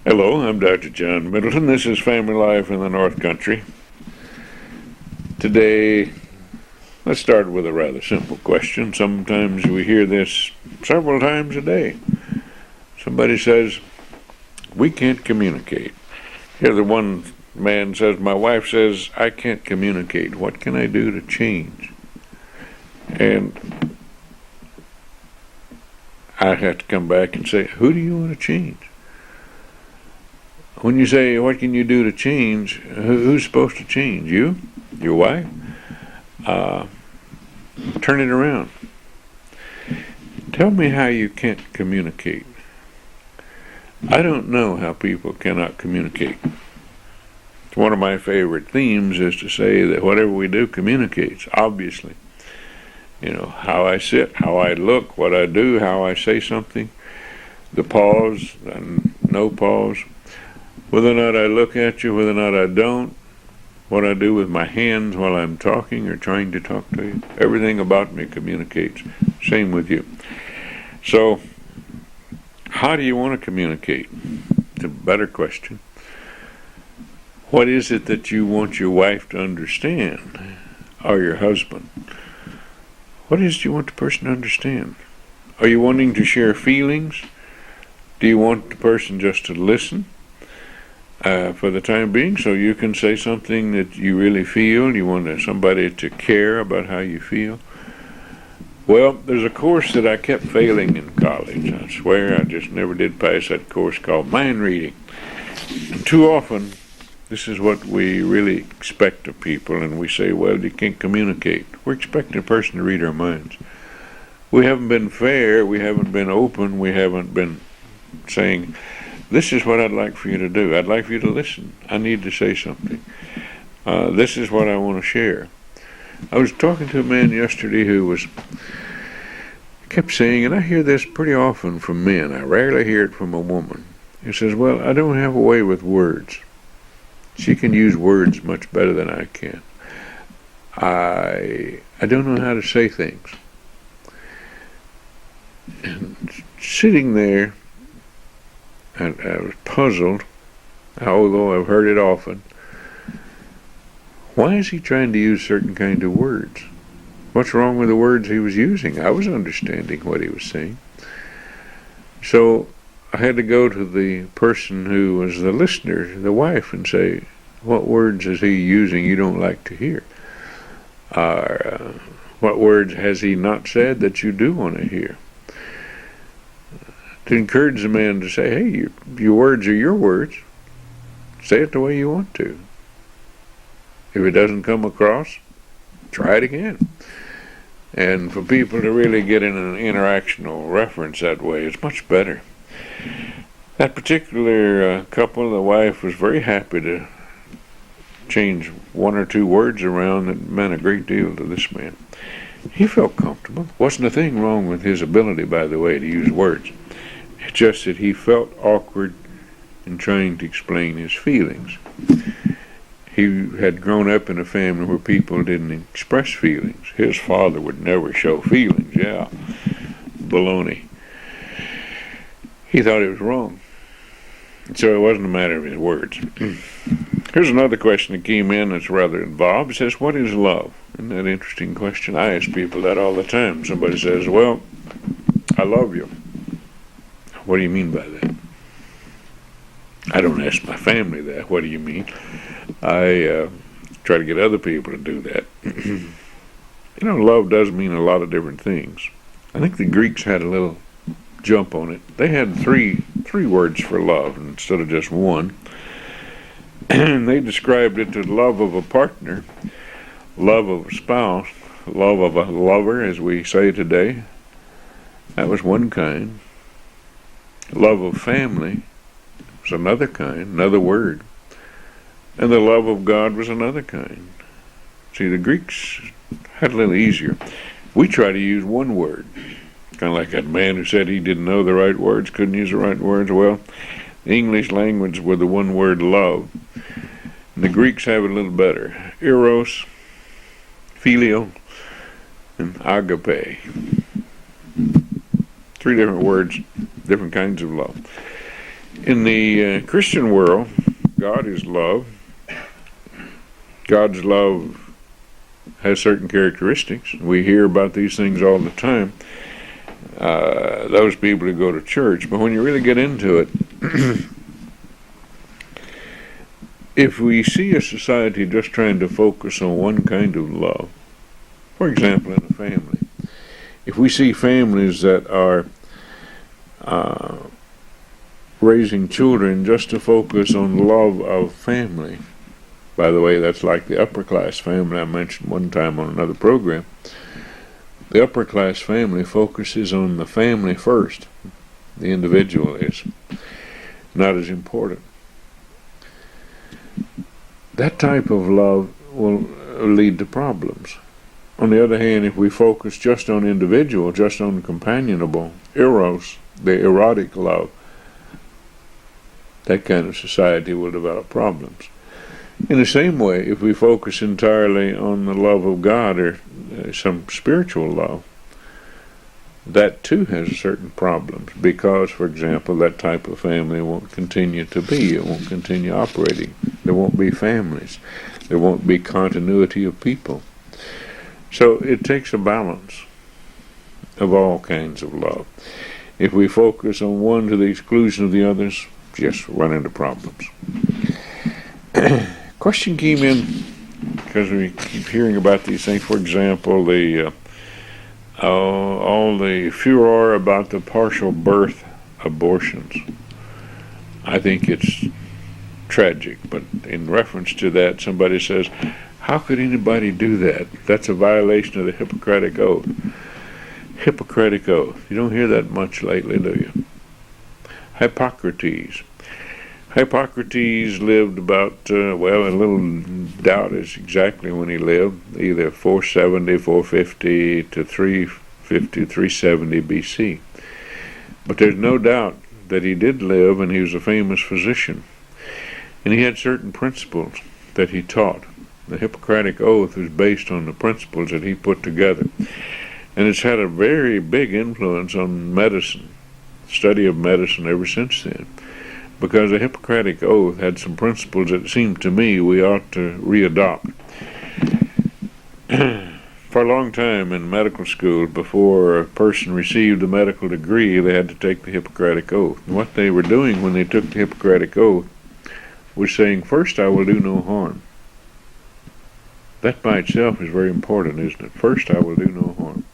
Hello, I'm Dr. John Middleton. This is Family Life in the North Country. Today, let's start with a rather simple question. Sometimes we hear this several times a day. Somebody says, we can't communicate. Here the one man says, my wife says, I can't communicate. What can I do to change? And I have to come back and say, who do you want to change? When you say, what can you do to change, who's supposed to change? You? Your wife? Turn it around. Tell me how you can't communicate. I don't know how people cannot communicate. One of my favorite themes is to say that whatever we do communicates, obviously. You know, how I sit, how I look, what I do, how I say something, the pause and no pause, whether or not I look at you, whether or not I don't, what I do with my hands while I'm talking or trying to talk to you. Everything about me communicates. Same with you. So, how do you want to communicate? It's a better question. What is it that you want your wife to understand, or your husband? What is it you want the person to understand? Are you wanting to share feelings? Do you want the person just to listen? For the time being, so you can say something that you really feel. You want somebody to care about how you feel. Well, there's a course that I kept failing in college. I swear I just never did pass that course called mind reading. And too often, this is what we really expect of people, and we say, well, you can't communicate. We're expecting a person to read our minds. We haven't been fair, we haven't been open, we haven't been saying, this is what I'd like for you to do. I'd like for you to listen. I need to say something. This is what I want to share. I was talking to a man yesterday who kept saying, and I hear this pretty often from men. I rarely hear it from a woman. He says, well, I don't have a way with words. She can use words much better than I can. I don't know how to say things. And sitting there, I was puzzled, although I've heard it often. Why is he trying to use certain kind of words? What's wrong with the words he was using? I was understanding what he was saying. So I had to go to the person who was the listener, the wife, and say, what words is he using you don't like to hear? What words has he not said that you do want to hear? To encourage the man to say, hey, your words are your words. Say it the way you want to. If it doesn't come across, try it again. And for people to really get in an interactional reference that way, it's much better. That particular couple, the wife was very happy to change one or two words around that meant a great deal to this man. He felt comfortable. Wasn't a thing wrong with his ability, by the way, to use words. It's just that he felt awkward in trying to explain his feelings. He had grown up in a family where people didn't express feelings. His father would never show feelings. Yeah, baloney. He thought it was wrong. So it wasn't a matter of his words. Here's another question that came in that's rather involved. It says, what is love? Isn't that an interesting question? I ask people that all the time. Somebody says, well, I love you. What do you mean by that? I don't ask my family that. What do you mean? I try to get other people to do that. You know, love does mean a lot of different things. I think the Greeks had a little jump on it. They had three words for love instead of just one. And they described it as love of a partner, love of a spouse, love of a lover, as we say today. That was one kind. Love of family was another kind, another word. And the love of God was another kind. See, the Greeks had it a little easier. We try to use one word. Kind of like that man who said he didn't know the right words, couldn't use the right words. Well, the English language with the one word love. And the Greeks have it a little better. Eros, phileo, and agape. Three different words, different kinds of love. In the Christian world, God is love. God's love has certain characteristics. We hear about these things all the time. Those people who go to church, but when you really get into it, if we see a society just trying to focus on one kind of love, for example, in a family, if we see families that are raising children just to focus on love of family, by the way, that's like the upper class family I mentioned one time on another program. The upper class family focuses on the family first. The individual is not as important. That type of love will lead to problems. On the other hand, if we focus just on individual, just on companionable, eros, the erotic love, that kind of society will develop problems. In the same way, if we focus entirely on the love of God or some spiritual love, that too has certain problems because, for example, that type of family won't continue to be. It won't continue operating. There won't be families. There won't be continuity of people. So it takes a balance of all kinds of love. If we focus on one to the exclusion of the others, just run into problems. Question came in because we keep hearing about these things. For example, all the furor about the partial birth abortions. I think it's tragic, but in reference to that, somebody says, how could anybody do that? That's a violation of the Hippocratic Oath. Hippocratic Oath. You don't hear that much lately, do you? Hippocrates. Hippocrates lived about, a little doubt is exactly when he lived, either 470, 450 to 350, 370 BC. But there's no doubt that he did live, and he was a famous physician. And he had certain principles that he taught. The Hippocratic Oath is based on the principles that he put together. And it's had a very big influence on medicine, study of medicine ever since then. Because the Hippocratic Oath had some principles that seemed to me we ought to readopt. For a long time in medical school, before a person received a medical degree, they had to take the Hippocratic Oath. And what they were doing when they took the Hippocratic Oath was saying, first, I will do no harm. That by itself is very important, isn't it? First, I will do no harm.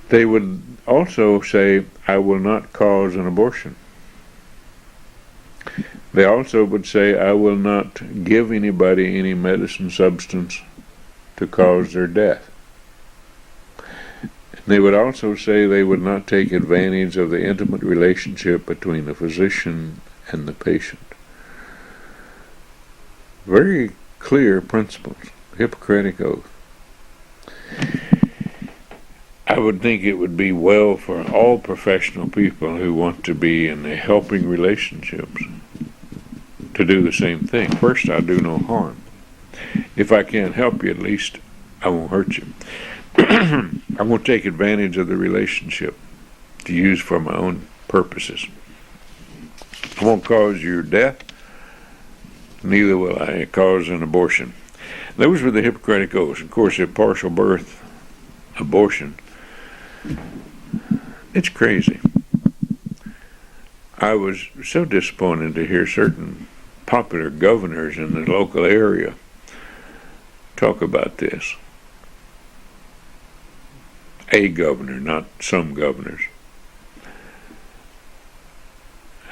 They would also say, I will not cause an abortion. They also would say, I will not give anybody any medicine substance to cause their death. They would also say they would not take advantage of the intimate relationship between the physician and the patient. Very clear principles, Hippocratic Oath. I would think it would be well for all professional people who want to be in the helping relationships to do the same thing. First, I'll do no harm. If I can't help you, at least I won't hurt you. I won't take advantage of the relationship to use for my own purposes. I won't cause your death, neither will I cause an abortion. Those were the Hippocratic Oaths. Of course, a partial birth abortion, it's crazy. I was so disappointed to hear certain popular governors in the local area talk about this. A governor, not some governors,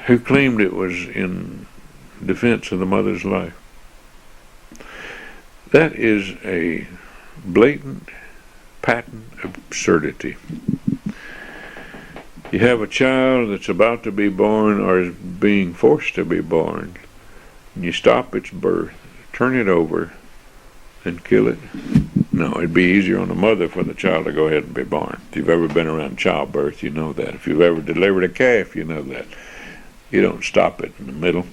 who claimed it was in defense of the mother's life. That is a blatant, patent absurdity. You have a child that's about to be born or is being forced to be born, and you stop its birth, turn it over, and kill it. No, it'd be easier on the mother for the child to go ahead and be born. If you've ever been around childbirth, you know that. If you've ever delivered a calf, you know that. You don't stop it in the middle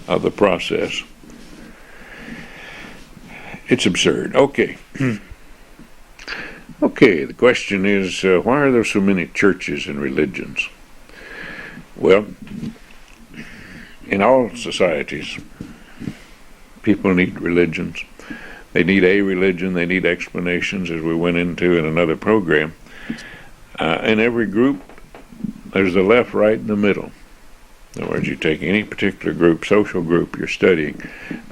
of the process. It's absurd. Okay. Okay, the question is, why are there so many churches and religions? Well, in all societies, people need religions. They need a religion. They need explanations, as we went into in another program. In every group, there's the left, right, and the middle. In other words, you take any particular group, social group you're studying.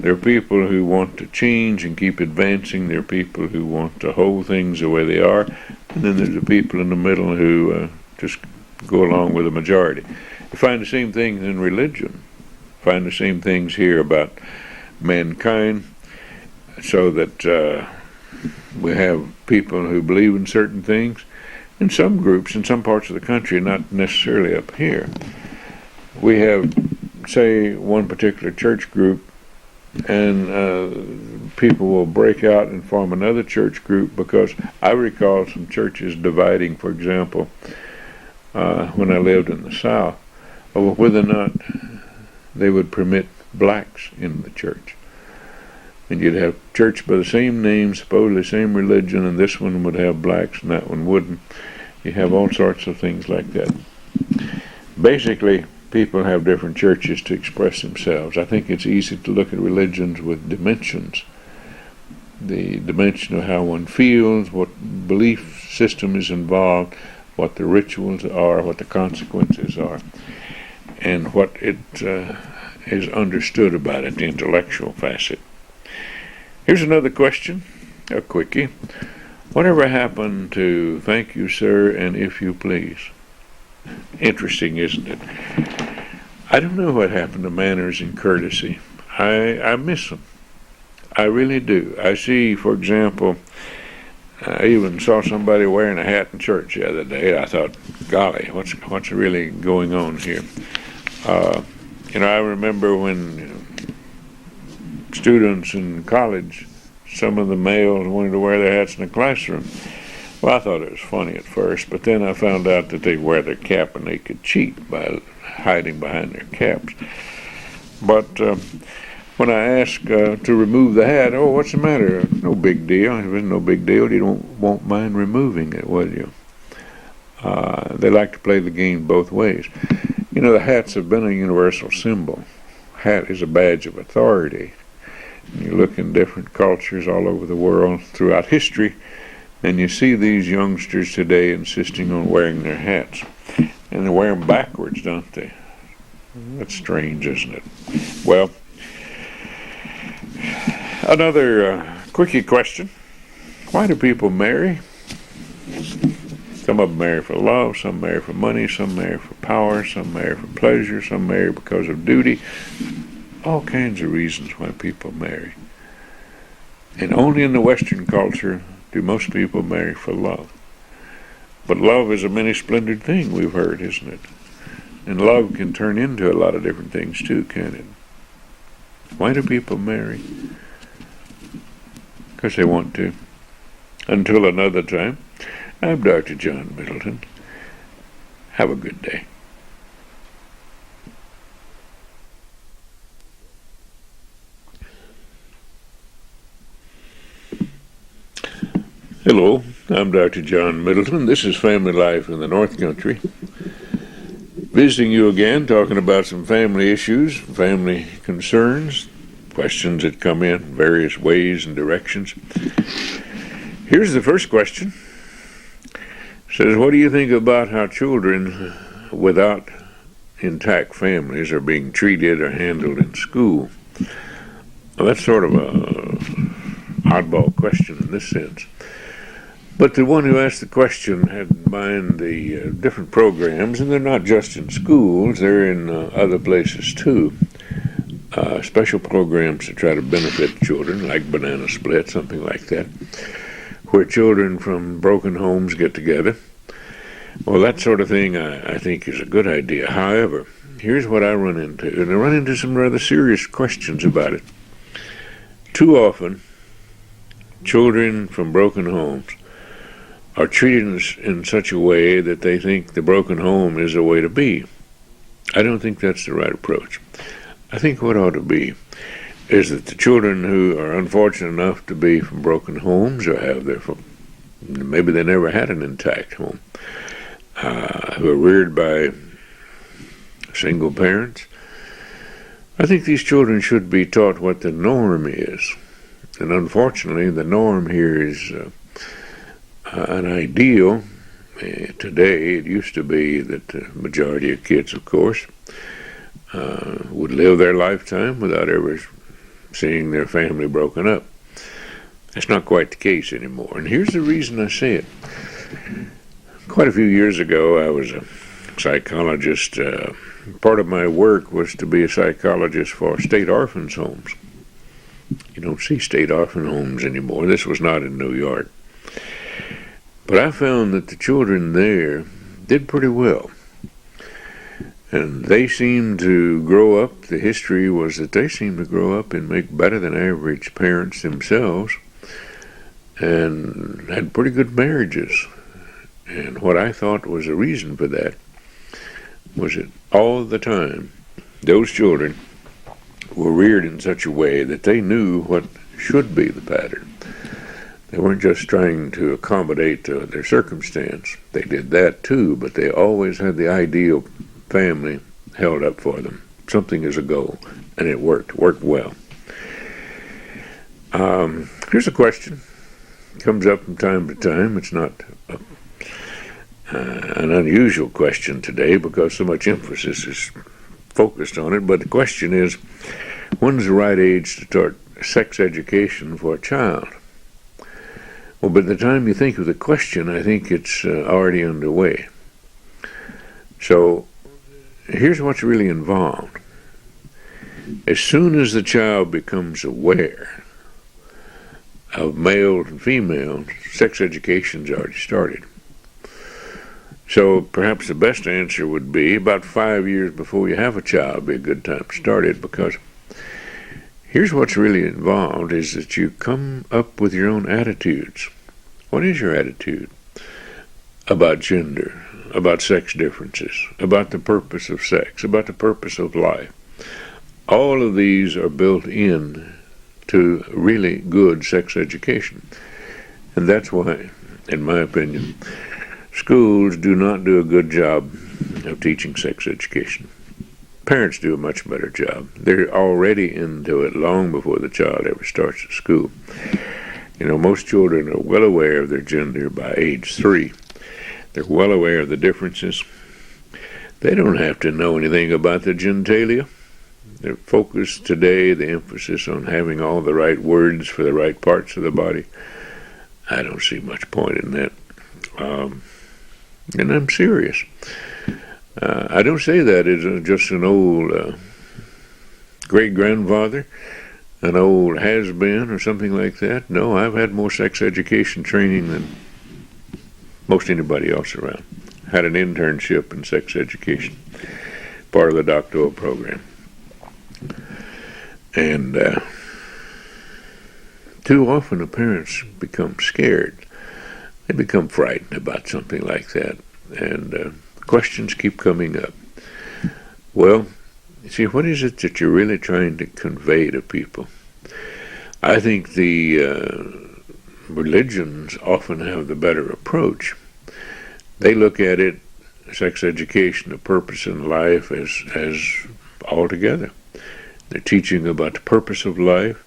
There are people who want to change and keep advancing. There are people who want to hold things the way they are. And then there's the people in the middle who just go along with the majority. You find the same things in religion. Find the same things here about mankind, so that we have people who believe in certain things. In some groups, in some parts of the country, not necessarily up here, we have, say, one particular church group, and people will break out and form another church group, because I recall some churches dividing, for example, when I lived in the South, over whether or not they would permit blacks in the church. And you'd have church by the same name, supposedly same religion, and this one would have blacks and that one wouldn't. You have all sorts of things like that. Basically, people have different churches to express themselves. I think it's easy to look at religions with dimensions. The dimension of how one feels, what belief system is involved, what the rituals are, what the consequences are, and what it is understood about it, the intellectual facet. Here's another question, a quickie. Whatever happened to thank you, sir, and if you please? Interesting, isn't it? I don't know what happened to manners and courtesy. I miss them. I really do. I see, for example, I even saw somebody wearing a hat in church the other day. I thought, golly, what's really going on here? I remember when students in college, some of the males wanted to wear their hats in the classroom. Well, I thought it was funny at first, but then I found out that they'd wear their cap and they could cheat by hiding behind their caps. But when I asked to remove the hat, oh, what's the matter? No big deal. If it's no big deal, you won't mind removing it, will you? They like to play the game both ways. The hats have been a universal symbol. Hat is a badge of authority. You look in different cultures all over the world throughout history, and you see these youngsters today insisting on wearing their hats. And they wear them backwards, don't they? That's strange, isn't it? Well, another quickie question. Why do people marry? Some of them marry for love, some marry for money, some marry for power, some marry for pleasure, some marry because of duty. All kinds of reasons why people marry. And only in the Western culture do most people marry for love. But love is a many-splendored thing, we've heard, isn't it? And love can turn into a lot of different things too, can it? Why do people marry? Because they want to. Until another time, I'm Dr. John Middleton. Have a good day. Hello, I'm Dr. John Middleton. This is Family Life in the North Country. Visiting you again, talking about some family issues, family concerns, questions that come in various ways and directions. Here's the first question. It says, what do you think about how children without intact families are being treated or handled in school? Well, that's sort of a oddball question in this sense. But the one who asked the question had in mind the different programs, and they're not just in schools, they're in other places too. Special programs to try to benefit children, like Banana Split, something like that, where children from broken homes get together. Well, that sort of thing I think is a good idea. However, here's what I run into, and I run into some rather serious questions about it. Too often, children from broken homes are treated in such a way that they think the broken home is the way to be. I don't think that's the right approach. I think what ought to be is that the children who are unfortunate enough to be from broken homes or maybe they never had an intact home, who are reared by single parents. I think these children should be taught what the norm is. And unfortunately, the norm here is an ideal. Today, it used to be that the majority of kids, of course, would live their lifetime without ever seeing their family broken up. That's not quite the case anymore. And here's the reason I say it. Quite a few years ago, I was a psychologist. Part of my work was to be a psychologist for state orphans' homes. You don't see state orphan homes anymore. This was not in New York. But I found that the children there did pretty well. And they seemed to grow up, the history was that they seemed to grow up and make better than average parents themselves, and had pretty good marriages. And what I thought was a reason for that was that all the time those children were reared in such a way that they knew what should be the pattern. They weren't just trying to accommodate their circumstance. They did that too, but they always had the ideal family held up for them. Something as a goal, and it worked well. Here's a question. Comes up from time to time. It's not an unusual question today because so much emphasis is focused on it, but the question is, when's the right age to start sex education for a child? Well, by the time you think of the question, I think it's already underway. So here's what's really involved. As soon as the child becomes aware of male and female, sex education's already started. So perhaps the best answer would be about 5 years before you have a child would be a good time to start it, because here's what's really involved is that you come up with your own attitudes. What is your attitude about gender, about sex differences, about the purpose of sex, about the purpose of life? All of these are built in to really good sex education. And that's why, in my opinion, schools do not do a good job of teaching sex education. Parents do a much better job. They're already into it long before the child ever starts at school. You know, most children are well aware of their gender by age 3. They're well aware of the differences. They don't have to know anything about the genitalia. They're focused today, the emphasis on having all the right words for the right parts of the body. I don't see much point in that. And I'm serious. I don't say that as just an old great-grandfather, an old has-been or something like that. No, I've had more sex education training than most anybody else around. Had an internship in sex education, part of the doctoral program. And too often the parents become scared. They become frightened about something like that. And questions keep coming up. Well, you see, what is it that you're really trying to convey to people? I think the religions often have the better approach. They look at it, sex education, the purpose in life, as altogether. They're teaching about the purpose of life,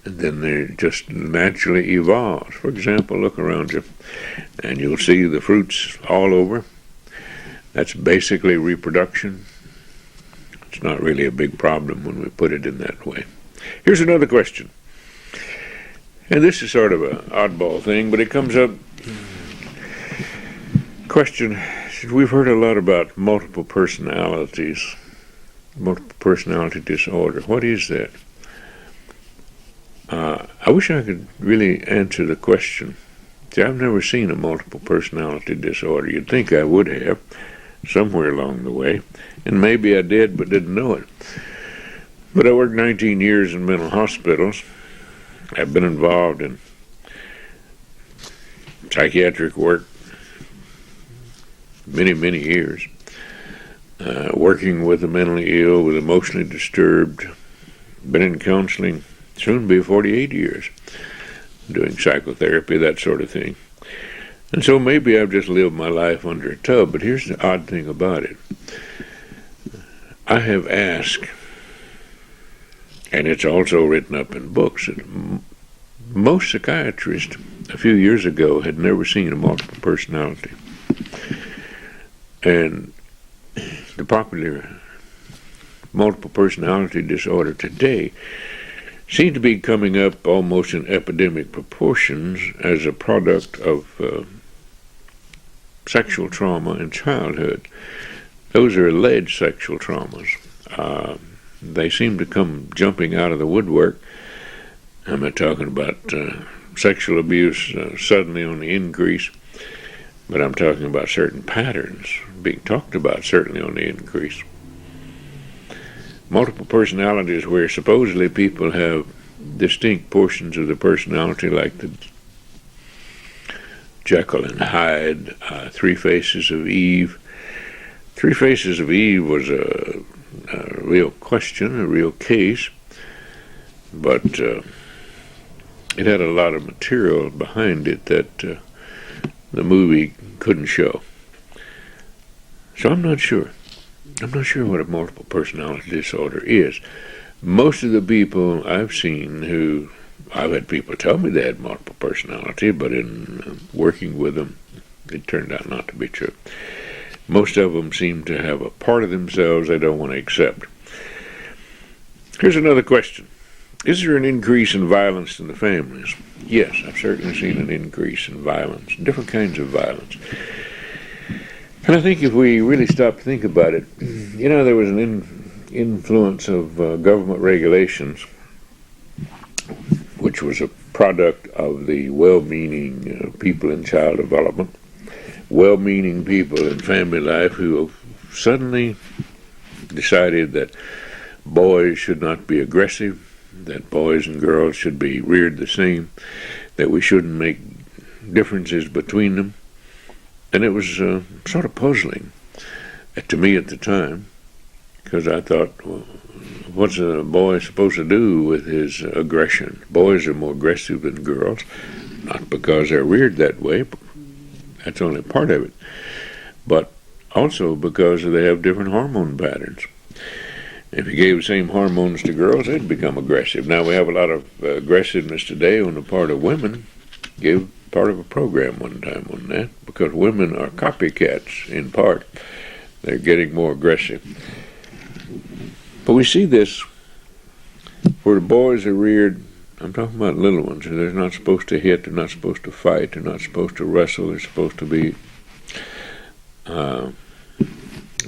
and then they just naturally evolve. For example, look around you, and you'll see the fruits all over. That's basically reproduction. It's not really a big problem when we put it in that way. Here's another question. And this is sort of an oddball thing, but it comes up. Question, we've heard a lot about multiple personalities, multiple personality disorder. What is that? I wish I could really answer the question. See, I've never seen a multiple personality disorder. You'd think I would have somewhere along the way, and maybe I did but didn't know it. But I worked 19 years in mental hospitals. I've been involved in psychiatric work many years, working with the mentally ill, with emotionally disturbed, been in counseling, soon be 48 years, doing psychotherapy, that sort of thing. And so maybe I've just lived my life under a tub, but here's the odd thing about it. I have asked, and it's also written up in books, that most psychiatrists a few years ago had never seen a multiple personality. And the popular multiple personality disorder today seems to be coming up almost in epidemic proportions as a product of sexual trauma in childhood. Those are alleged sexual traumas. They seem to come jumping out of the woodwork. I'm not talking about sexual abuse suddenly on the increase, but I'm talking about certain patterns being talked about certainly on the increase. Multiple personalities where supposedly people have distinct portions of the personality, like the Jekyll and Hyde, Three Faces of Eve. Three Faces of Eve was a real question, a real case, but it had a lot of material behind it that the movie couldn't show. So I'm not sure. I'm not sure what a multiple personality disorder is. Most of the people I've seen I've had people tell me they had multiple personality, but in working with them, it turned out not to be true. Most of them seem to have a part of themselves they don't want to accept. Here's another question. Is there an increase in violence in the families? Yes, I've certainly seen an increase in violence, different kinds of violence. And I think if we really stop to think about it, there was an influence of government regulations, which was a product of the well-meaning people in child development, well-meaning people in family life who suddenly decided that boys should not be aggressive, that boys and girls should be reared the same, that we shouldn't make differences between them. And it was sort of puzzling to me at the time, because I thought, well, what's a boy supposed to do with his aggression? Boys are more aggressive than girls, not because they're reared that way, that's only part of it, but also because they have different hormone patterns. If you gave the same hormones to girls, they'd become aggressive. Now we have a lot of aggressiveness today on the part of women. Gave part of a program one time on that, because women are copycats in part. They're getting more aggressive. But we see this where the boys are reared, I'm talking about little ones, they're not supposed to hit, they're not supposed to fight, they're not supposed to wrestle, they're supposed to be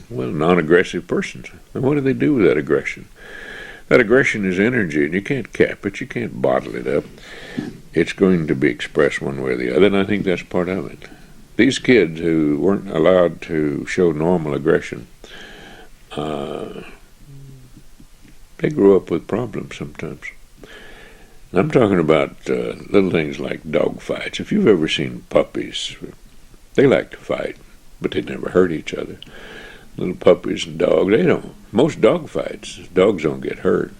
non-aggressive persons. And what do they do with that aggression? That aggression is energy, and you can't cap it, you can't bottle it up. It's going to be expressed one way or the other, and I think that's part of it. These kids who weren't allowed to show normal aggression, they grew up with problems sometimes. And I'm talking about little things like dog fights. If you've ever seen puppies, they like to fight, but they never hurt each other. Little puppies and dogs, most dog fights, dogs don't get hurt.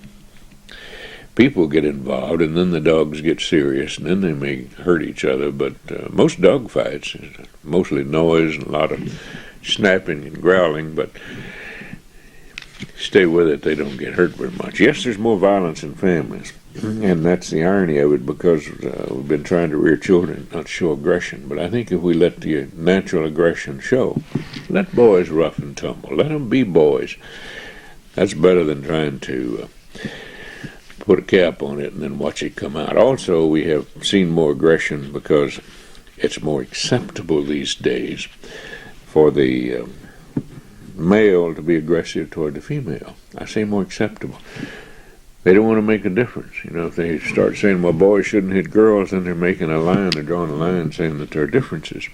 People get involved, and then the dogs get serious, and then they may hurt each other, but most dog fights, mostly noise and a lot of snapping and growling, but stay with it, they don't get hurt very much. Yes, there's more violence in families, and that's the irony of it, because we've been trying to rear children not show aggression, but I think if we let the natural aggression show, let boys rough and tumble, let them be boys, that's better than trying to put a cap on it and then watch it come out. Also, we have seen more aggression because it's more acceptable these days for the male to be aggressive toward the female. I say more acceptable. They don't want to make a difference. If they start saying, well, boys shouldn't hit girls, then they're making a line, they're drawing a line saying that there are differences.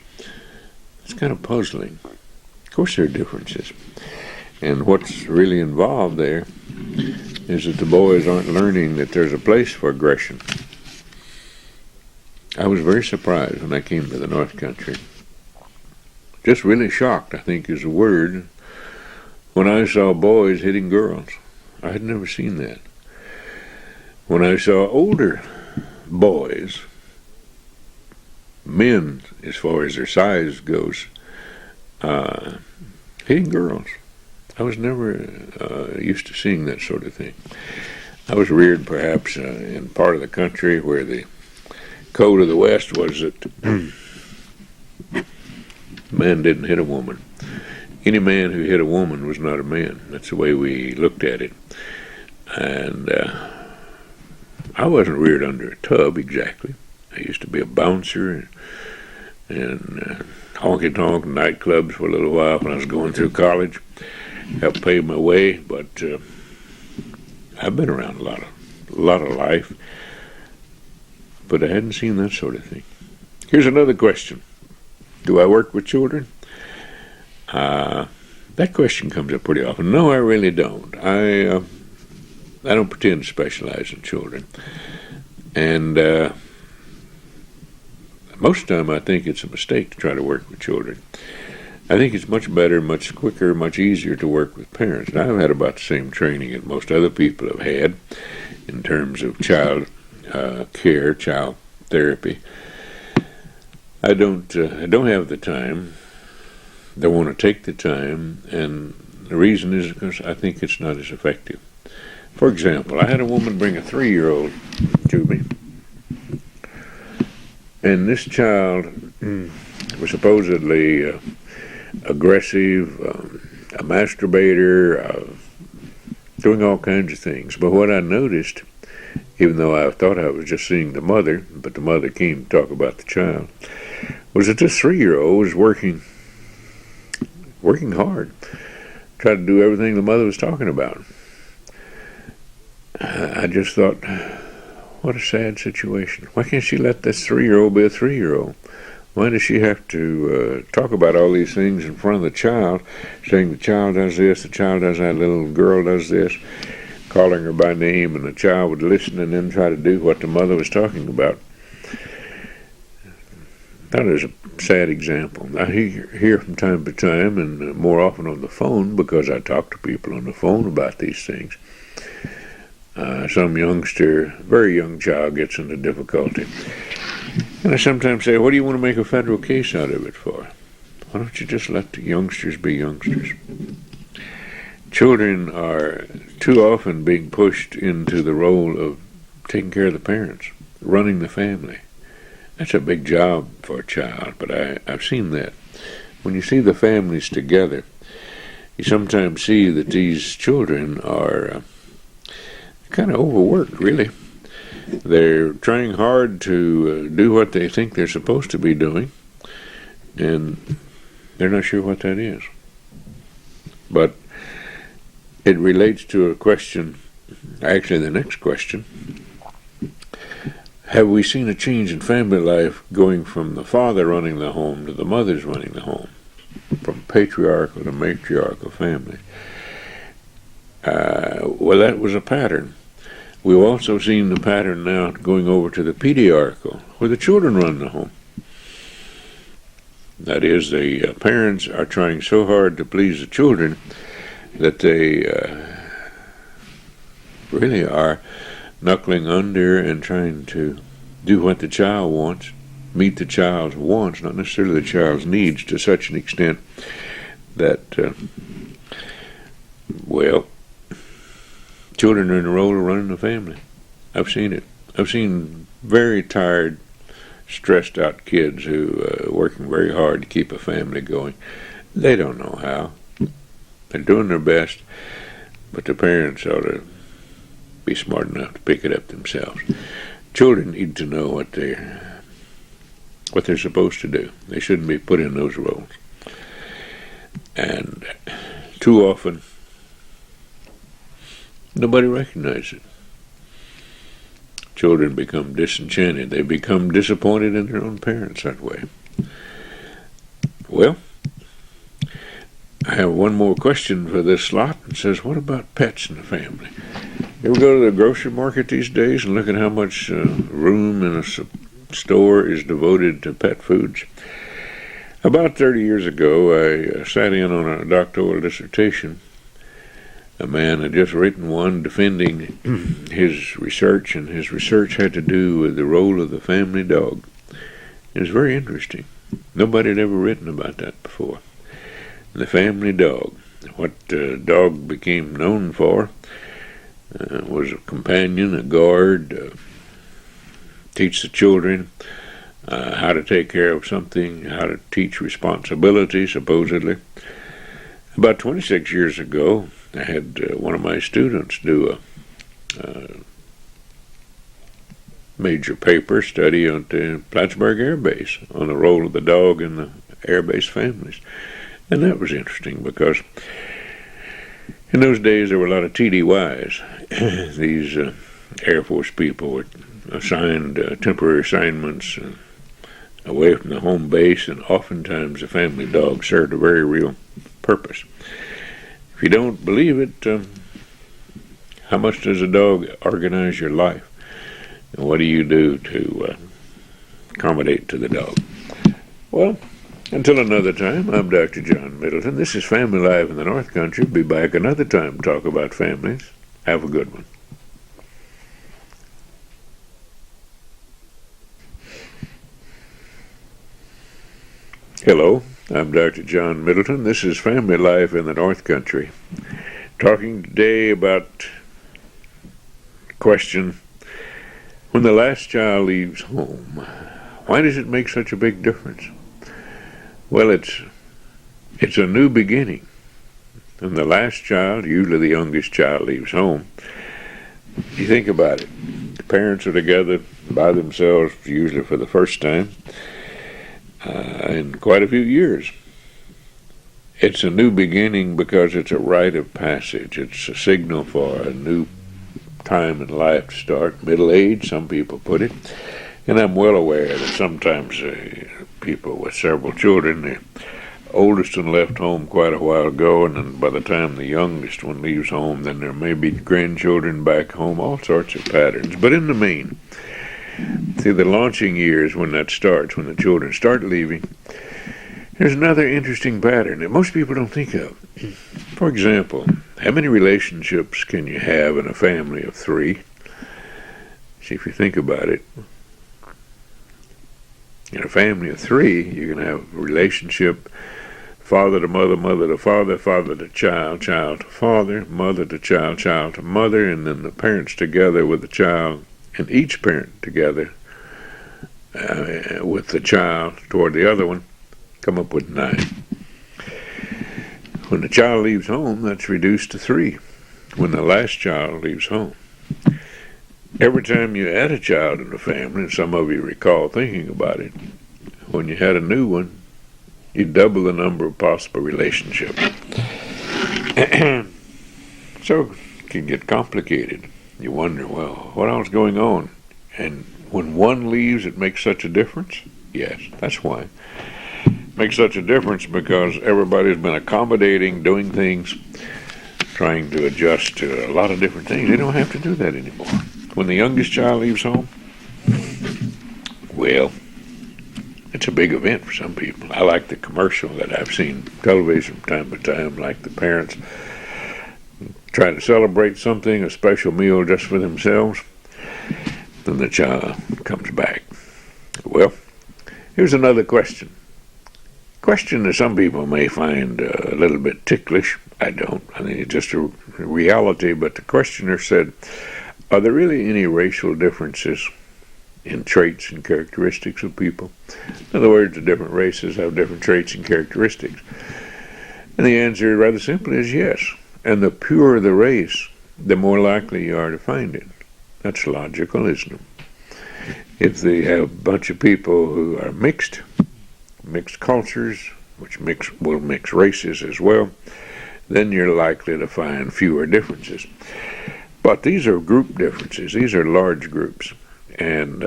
It's kind of puzzling. Of course there are differences. And what's really involved there is that the boys aren't learning that there's a place for aggression. I was very surprised when I came to the North Country. Just really shocked, I think is the word, when I saw boys hitting girls. I had never seen that. When I saw older boys, men, as far as their size goes, hitting girls. I was never used to seeing that sort of thing. I was reared perhaps in part of the country where the code of the West was that man didn't hit a woman. Any man who hit a woman was not a man. That's the way we looked at it. And I wasn't reared under a tub exactly. I used to be a bouncer and honky-tonk nightclubs for a little while when I was going through college. Helped pave my way, but I've been around a lot of life, but I hadn't seen that sort of thing. Here's another question. Do I work with children? That question comes up pretty often. No, I really don't. I don't pretend to specialize in children. And most of the time I think it's a mistake to try to work with children. I think it's much better, much quicker, much easier to work with parents. And I've had about the same training that most other people have had in terms of child care, child therapy. I don't have the time. Don't want to take the time, and the reason is because I think it's not as effective. For example, I had a woman bring a 3-year-old to me, and this child was supposedly aggressive, a masturbator, doing all kinds of things. But what I noticed, even though I thought I was just seeing the mother, but the mother came to talk about the child, was that this 3-year-old was working hard, tried to do everything the mother was talking about. I just thought, what a sad situation. Why can't she let this 3-year-old be a 3-year-old? Why does she have to talk about all these things in front of the child, saying the child does this, the child does that, little girl does this, calling her by name, and the child would listen and then try to do what the mother was talking about? That is a sad example. I hear from time to time, and more often on the phone, because I talk to people on the phone about these things. Some youngster, very young child, gets into difficulty. And I sometimes say, what do you want to make a federal case out of it for? Why don't you just let the youngsters be youngsters? Children are too often being pushed into the role of taking care of the parents, running the family. That's a big job for a child, but I've seen that. When you see the families together, you sometimes see that these children are kind of overworked, really. They're trying hard to do what they think they're supposed to be doing, and they're not sure what that is. But it relates to a question, actually the next question. Have we seen a change in family life going from the father running the home to the mother's running the home, from patriarchal to matriarchal family? Well, that was a pattern. We've also seen the pattern now going over to the pediarchal, where the children run the home. That is, the parents are trying so hard to please the children that they really are knuckling under and trying to do what the child wants, meet the child's wants, not necessarily the child's needs, to such an extent that, children are in the role of running the family. I've seen it. I've seen very tired, stressed out kids who are working very hard to keep a family going. They don't know how. They're doing their best, but the parents ought to be smart enough to pick it up themselves. Children need to know what they're supposed to do. They shouldn't be put in those roles. And too often, nobody recognizes it. Children become disenchanted. They become disappointed in their own parents that way. Well, I have one more question for this slot. It says, what about pets in the family? You ever go to the grocery market these days and look at how much room in a store is devoted to pet foods? About 30 years ago, I sat in on a doctoral dissertation. A man had just written one defending his research, and his research had to do with the role of the family dog. It was very interesting. Nobody had ever written about that before. The family dog. what dog became known for was a companion, a guard, teach the children how to take care of something, how to teach responsibility, supposedly. About 26 years ago, I had one of my students do a major paper study on the Plattsburgh Air Base on the role of the dog in the Air Base families. And that was interesting because in those days there were a lot of TDYs. These Air Force people were assigned temporary assignments away from the home base, and oftentimes the family dog served a very real purpose. If you don't believe it, how much does a dog organize your life? And what do you do to accommodate to the dog? Well, until another time, I'm Dr. John Middleton. This is Family Life in the North Country. Be back another time to talk about families. Have a good one. Hello, I'm Dr. John Middleton. This is Family Life in the North Country. Talking today about the question, when the last child leaves home, why does it make such a big difference? Well, it's a new beginning. When the last child, usually the youngest child, leaves home, you think about it. The parents are together by themselves, usually for the first time, in quite a few years. It's a new beginning because it's a rite of passage. It's a signal for a new time in life to start. Middle age, some people put it. And I'm well aware that sometimes people with several children, the oldest one left home quite a while ago, and then by the time the youngest one leaves home, then there may be grandchildren back home, all sorts of patterns. But in the main, see, the launching years, when that starts, when the children start leaving, there's another interesting pattern that most people don't think of. For example, how many relationships can you have in a family of three? See, if you think about it, in a family of three, you're going to have a relationship, father to mother, mother to father, father to child, child to father, mother to child, child to mother, and then the parents together with the child, and each parent together with the child toward the other one, come up with 9. When the child leaves home, that's reduced to 3. When the last child leaves home. Every time you add a child in the family, and some of you recall thinking about it, when you had a new one, you double the number of possible relationships. So it can get complicated. You wonder, well, what else is going on? And when one leaves, it makes such a difference? Yes, that's why. It makes such a difference because everybody's been accommodating, doing things, trying to adjust to a lot of different things. They don't have to do that anymore. When the youngest child leaves home, well, it's a big event for some people. I like the commercial that I've seen television from time to time, like the parents try to celebrate something, a special meal just for themselves, then the child comes back. Well, here's another question. Question that some people may find a little bit ticklish. I don't. I think it's just a reality, but the questioner said, are there really any racial differences in traits and characteristics of people? In other words, the different races have different traits and characteristics. And the answer, rather simply, is yes. And the purer the race, the more likely you are to find it. That's logical, isn't it? If they have a bunch of people who are mixed cultures, which will mix races as well, then you're likely to find fewer differences. But these are group differences. These are large groups. And,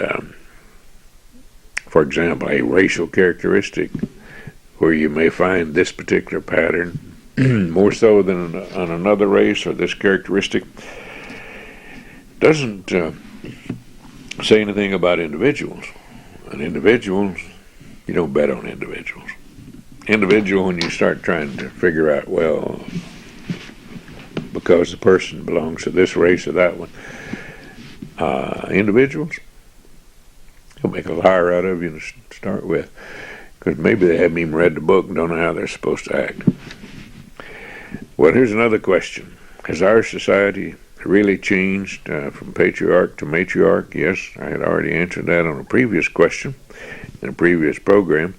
for example, a racial characteristic where you may find this particular pattern more so than on another race, or this characteristic doesn't say anything about individuals. And individuals, you don't bet on individuals. Individual, when you start trying to figure out, well, because the person belongs to this race or that one, individuals, he'll make a liar out of you to start with, because maybe they haven't even read the book and don't know how they're supposed to act. Well, here's another question. Has our society really changed from patriarch to matriarch? Yes, I had already answered that on a previous question in a previous program.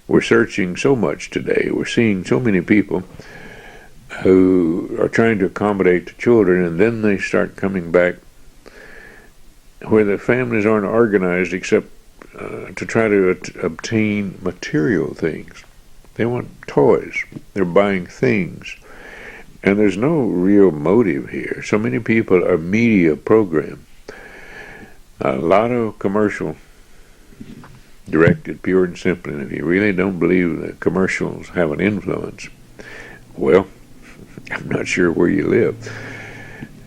We're searching so much today. We're seeing so many people who are trying to accommodate the children, and then they start coming back where the families aren't organized except to try to obtain material things. They want toys. They're buying things. And there's no real motive here. So many people are media programmed. A lot of commercial directed pure and simply. And if you really don't believe that commercials have an influence, well, I'm not sure where you live.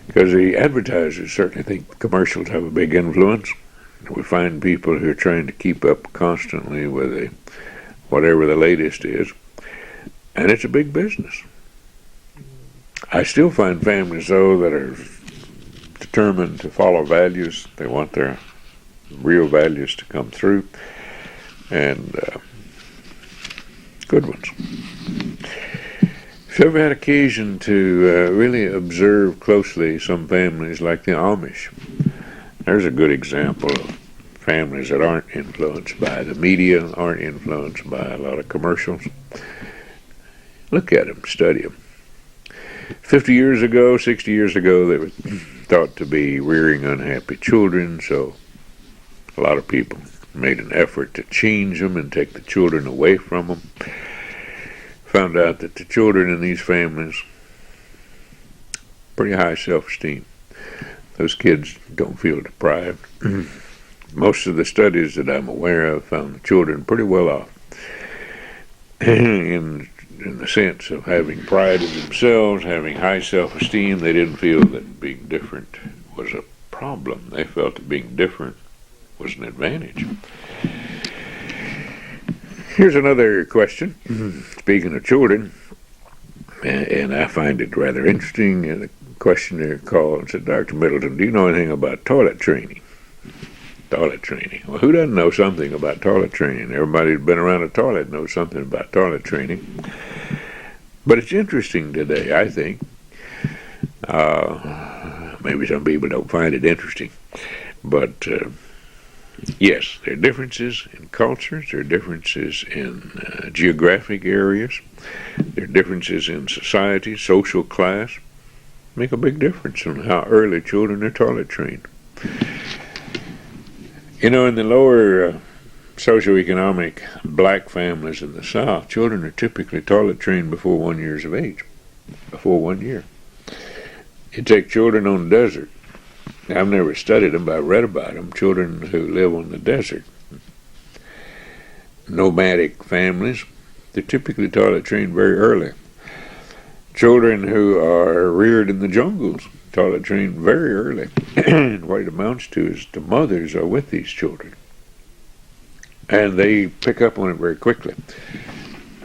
Because the advertisers certainly think commercials have a big influence. We find people who are trying to keep up constantly with whatever the latest is. And it's a big business. I still find families, though, that are determined to follow values. They want their real values to come through, and good ones. If you ever had occasion to really observe closely some families like the Amish, there's a good example of families that aren't influenced by the media, aren't influenced by a lot of commercials. Look at them, study them. 50 years ago, 60 years ago, they were thought to be rearing unhappy children, so a lot of people made an effort to change them and take the children away from them. Found out that the children in these families, pretty high self-esteem. Those kids don't feel deprived. Most of the studies that I'm aware of found the children pretty well off. In the sense of having pride in themselves, having high self-esteem, they didn't feel that being different was a problem. They felt that being different was an advantage. Here's another question. Speaking of children, and I find it rather interesting, the questioner called and said, Dr. Middleton, do you know anything about toilet training? Toilet training. Well, who doesn't know something about toilet training? Everybody who's been around a toilet knows something about toilet training. But it's interesting today, I think. Maybe some people don't find it interesting. But yes, there are differences in cultures. There are differences in geographic areas. There are differences in society, social class. Make a big difference on how early children are toilet trained. You know, in the lower socioeconomic black families in the South, children are typically toilet trained before 1 year of age. Before 1 year. You take children on the desert. I've never studied them, but I read about them. Children who live on the desert. Nomadic families, they're typically toilet trained very early. Children who are reared in the jungles, toilet trained very early. And what it amounts to is the mothers are with these children. And they pick up on it very quickly.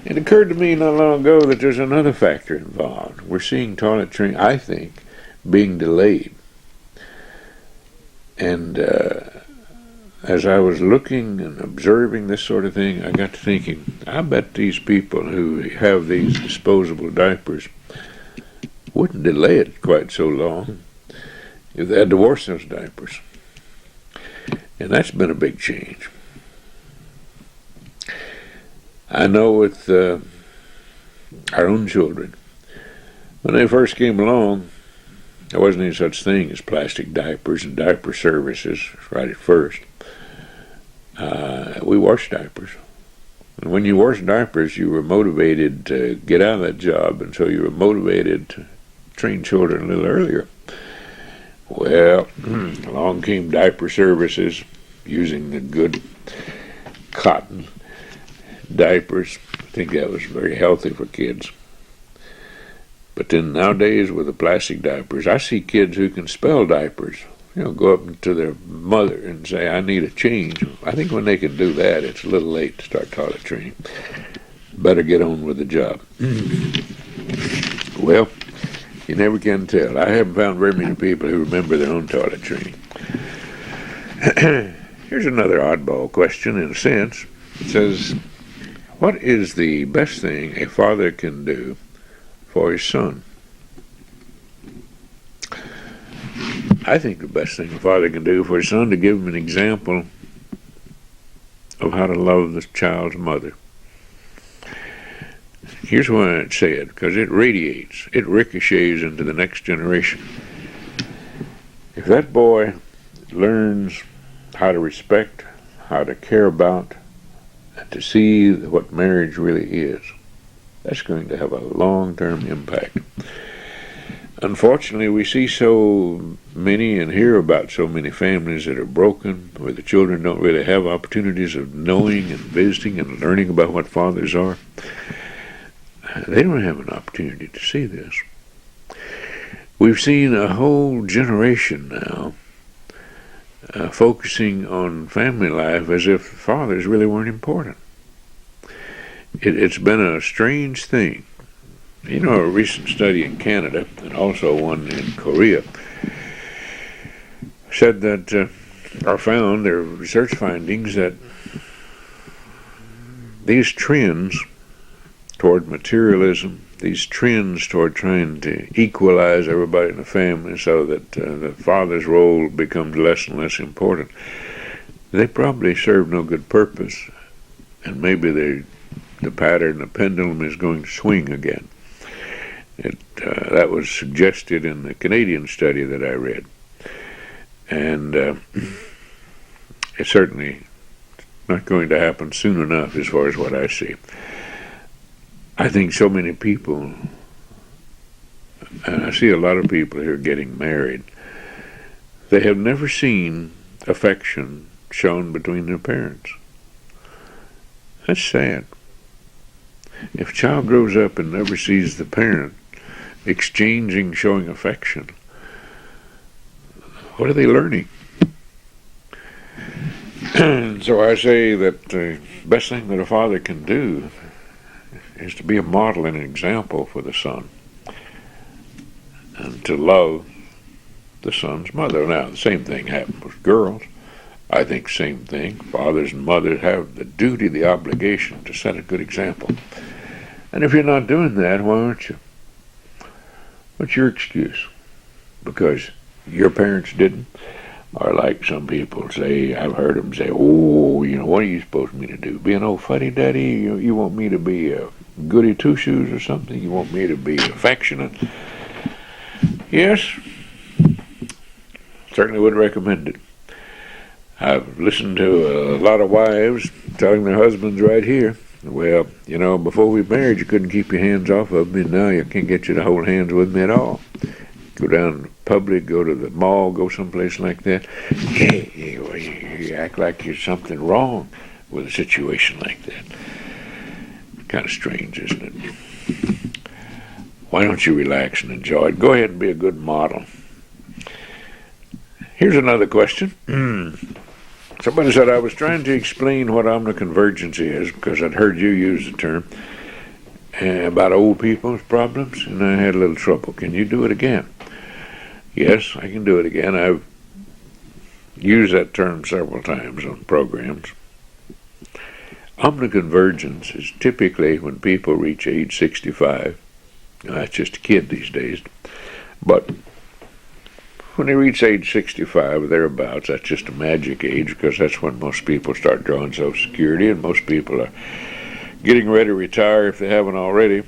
It occurred to me not long ago that there's another factor involved. We're seeing toilet training, I think, being delayed. And as I was looking and observing this sort of thing, I got to thinking, I bet these people who have these disposable diapers wouldn't delay it quite so long if they had to wash those diapers. And that's been a big change. I know with our own children, when they first came along, there wasn't any such thing as plastic diapers and diaper services right at first. We washed diapers. And when you washed diapers, you were motivated to get out of that job, and so you were motivated to train children a little earlier. Well, along came diaper services using the good cotton diapers. I think that was very healthy for kids. But then nowadays with the plastic diapers, I see kids who can spell diapers. You know, go up to their mother and say, I need a change. I think when they can do that, it's a little late to start toilet training. Better get on with the job. Well, you never can tell. I haven't found very many people who remember their own toilet training. Here's another oddball question in a sense. It says, what is the best thing a father can do for his son. I think the best thing a father can do for his son is to give him an example of how to love the child's mother. Here's why I'd say it, because it radiates, it ricochets into the next generation. If that boy learns how to respect, how to care about, and to see what marriage really is, that's going to have a long-term impact. Unfortunately, we see so many and hear about so many families that are broken, where the children don't really have opportunities of knowing and visiting and learning about what fathers are. They don't have an opportunity to see this. We've seen a whole generation now focusing on family life as if fathers really weren't important. It's been a strange thing. You know, a recent study in Canada, and also one in Korea, said that, or found, their research findings, that these trends toward materialism, these trends toward trying to equalize everybody in the family so that the father's role becomes less and less important, they probably serve no good purpose, and maybe the pattern, the pendulum is going to swing again. That was suggested in the Canadian study that I read. And it's certainly not going to happen soon enough as far as what I see. I think so many people, and I see a lot of people here getting married, they have never seen affection shown between their parents. That's sad. If a child grows up and never sees the parent exchanging, showing affection, what are they learning? So I say that the best thing that a father can do is to be a model and an example for the son, and to love the son's mother. Now, the same thing happens with girls. I think same thing. Fathers and mothers have the duty, the obligation to set a good example. And if you're not doing that, why aren't you? What's your excuse? Because your parents didn't? Or like some people say, I've heard them say, oh, what are you supposed me to do? Be an old fuddy-duddy? You want me to be a goody two-shoes or something? You want me to be affectionate? Yes, certainly would recommend it. I've listened to a lot of wives telling their husbands right here, well, before we married, you couldn't keep your hands off of me, and now you can't get you to hold hands with me at all. Go down to public, go to the mall, go someplace like that. You act like there's something wrong with a situation like that. Kind of strange, isn't it? Why don't you relax and enjoy it? Go ahead and be a good model. Here's another question. Somebody said, I was trying to explain what omniconvergence is because I'd heard you use the term about old people's problems, and I had a little trouble. Can you do it again? Yes, I can do it again. I've used that term several times on programs. Omniconvergence is typically when people reach age 65. Now, that's just a kid these days. But when they reach age 65 or thereabouts, that's just a magic age because that's when most people start drawing Social Security, and most people are getting ready to retire if they haven't already.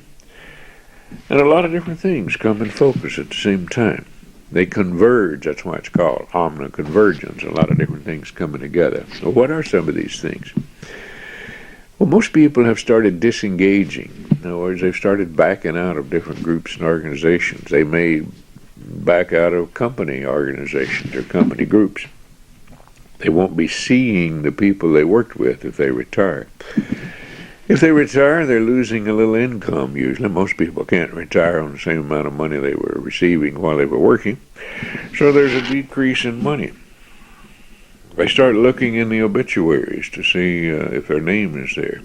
And a lot of different things come in focus at the same time. They converge, that's why it's called omniconvergence, a lot of different things coming together. So what are some of these things? Well, most people have started disengaging. In other words, they've started backing out of different groups and organizations. They may back out of company organizations or company groups. They won't be seeing the people they worked with if they retire. If they retire, they're losing a little income usually. Most people can't retire on the same amount of money they were receiving while they were working. So there's a decrease in money. They start looking in the obituaries to see if their name is there.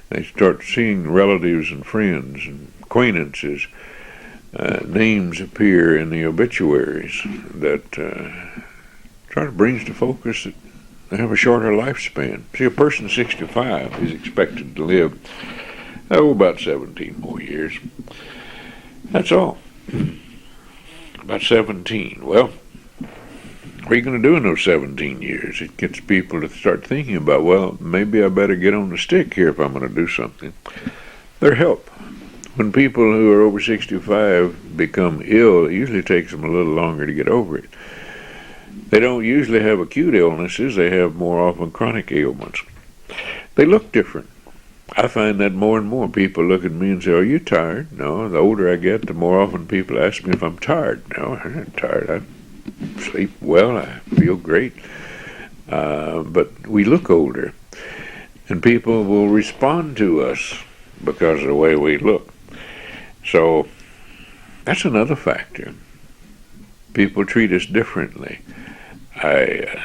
They start seeing relatives and friends and acquaintances. Names appear in the obituaries that try to bring to focus that they have a shorter lifespan. See, a person 65 is expected to live about 17 more years. That's all. About 17. Well, what are you going to do in those 17 years? It gets people to start thinking about, well, maybe I better get on the stick here if I'm going to do something. Their help. When people who are over 65 become ill, it usually takes them a little longer to get over it. They don't usually have acute illnesses. They have more often chronic ailments. They look different. I find that more and more people look at me and say, are you tired? No. The older I get, the more often people ask me if I'm tired. No, I'm not tired. I sleep well. I feel great. But we look older. And people will respond to us because of the way we look. So that's another factor. People treat us differently. I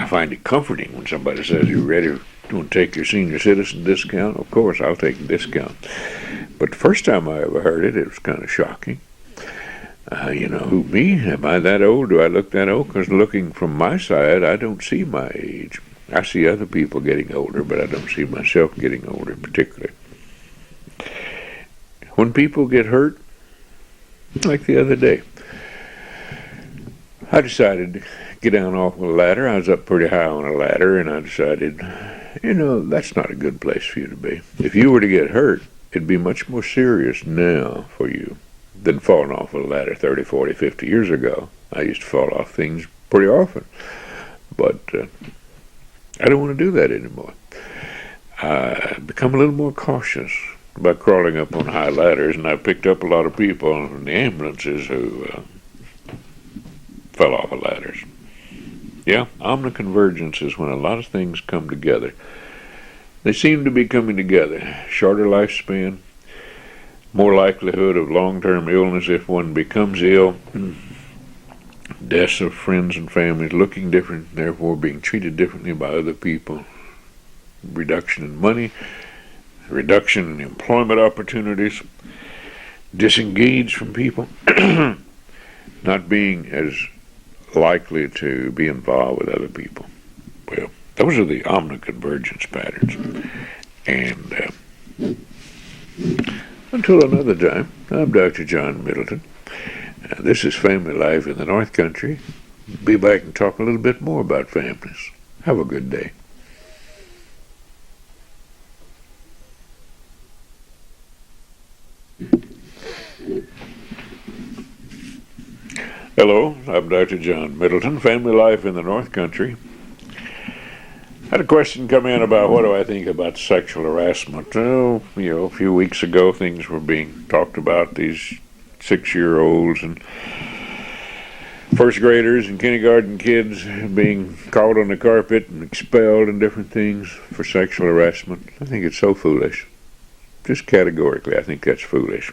find it comforting when somebody says, you ready to take your senior citizen discount? Of course, I'll take a discount. But the first time I ever heard it, it was kind of shocking. Who, me? Am I that old? Do I look that old? Because looking from my side, I don't see my age. I see other people getting older, but I don't see myself getting older particularly. When people get hurt, like the other day, I decided to get down off a ladder. I was up pretty high on a ladder, and I decided, that's not a good place for you to be. If you were to get hurt, it'd be much more serious now for you than falling off a ladder 30, 40, 50 years ago. I used to fall off things pretty often, but I don't want to do that anymore. I become a little more cautious by crawling up on high ladders, and I picked up a lot of people in the ambulances who fell off of ladders. Yeah, omniconvergence is when a lot of things come together. They seem to be coming together. Shorter lifespan, more likelihood of long-term illness if one becomes ill, deaths of friends and families looking different, therefore being treated differently by other people, reduction in money, reduction in employment opportunities, disengaged from people, not being as likely to be involved with other people. Well, those are the omniconvergence patterns. And until another time, I'm Dr. John Middleton. This is Family Life in the North Country. Be back and talk a little bit more about families. Have a good day. Hello, I'm Dr. John Middleton, Family Life in the North Country. Had a question come in about what do I think about sexual harassment. A few weeks ago things were being talked about, these 6-year-olds and first graders and kindergarten kids being caught on the carpet and expelled and different things for sexual harassment. I think it's so foolish. Just categorically, I think that's foolish.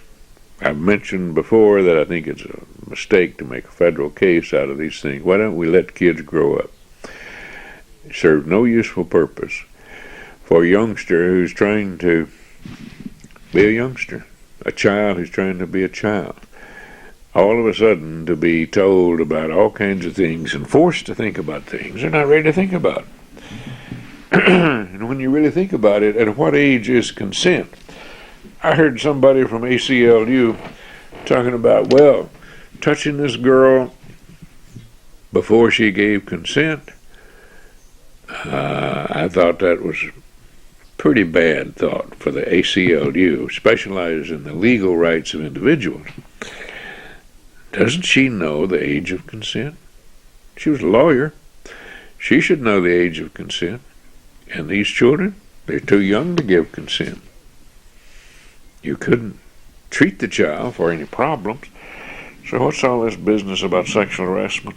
I've mentioned before that I think it's a mistake to make a federal case out of these things. Why don't we let kids grow up? It serves no useful purpose for a youngster who's trying to be a youngster, a child who's trying to be a child. All of a sudden to be told about all kinds of things and forced to think about things they're not ready to think about. And when you really think about it, at what age is consent? I heard somebody from ACLU talking about, touching this girl before she gave consent. I thought that was a pretty bad thought for the ACLU, specialized in the legal rights of individuals. Doesn't she know the age of consent? She was a lawyer. She should know the age of consent. And these children, they're too young to give consent. You couldn't treat the child for any problems. So what's all this business about sexual harassment?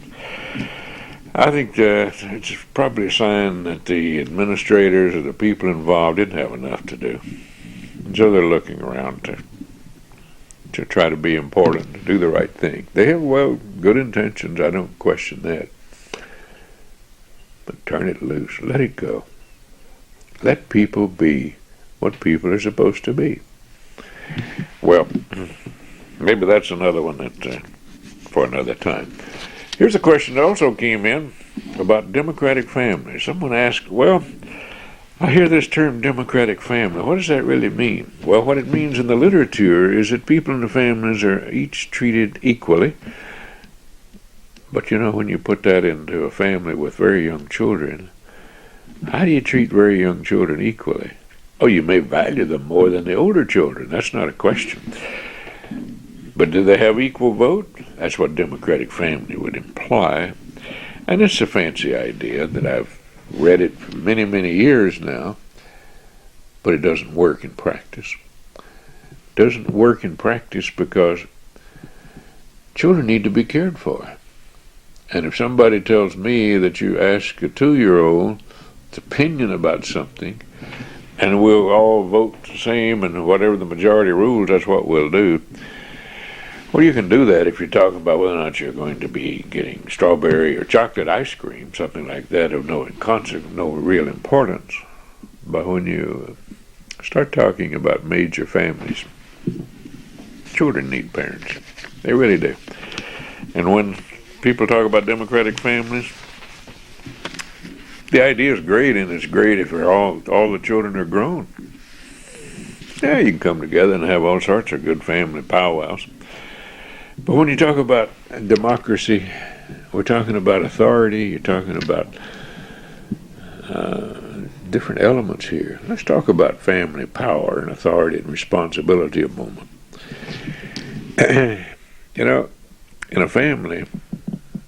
I think it's probably a sign that the administrators or the people involved didn't have enough to do. And so they're looking around to try to be important, to do the right thing. They have, good intentions. I don't question that. But turn it loose. Let it go. Let people be what people are supposed to be. Well, maybe that's another one that for another time. Here's a question that also came in about democratic families. Someone asked, I hear this term democratic family. What does that really mean? Well, what it means in the literature is that people in the families are each treated equally. But when you put that into a family with very young children, how do you treat very young children equally? Oh, you may value them more than the older children. That's not a question. But do they have equal vote? That's what democratic family would imply. And it's a fancy idea that I've read it for many, many years now, but it doesn't work in practice. It doesn't work in practice because children need to be cared for. And if somebody tells me that you ask a 2-year-old's opinion about something, and we'll all vote the same, and whatever the majority rules, that's what we'll do. Well, you can do that if you're talking about whether or not you're going to be getting strawberry or chocolate ice cream, something like that, of no real importance. But when you start talking about major families, children need parents. They really do. And when people talk about democratic families, the idea is great, and it's great if all the children are grown. Yeah, you can come together and have all sorts of good family powwows. But when you talk about democracy, we're talking about authority, you're talking about different elements here. Let's talk about family power and authority and responsibility a moment. In a family,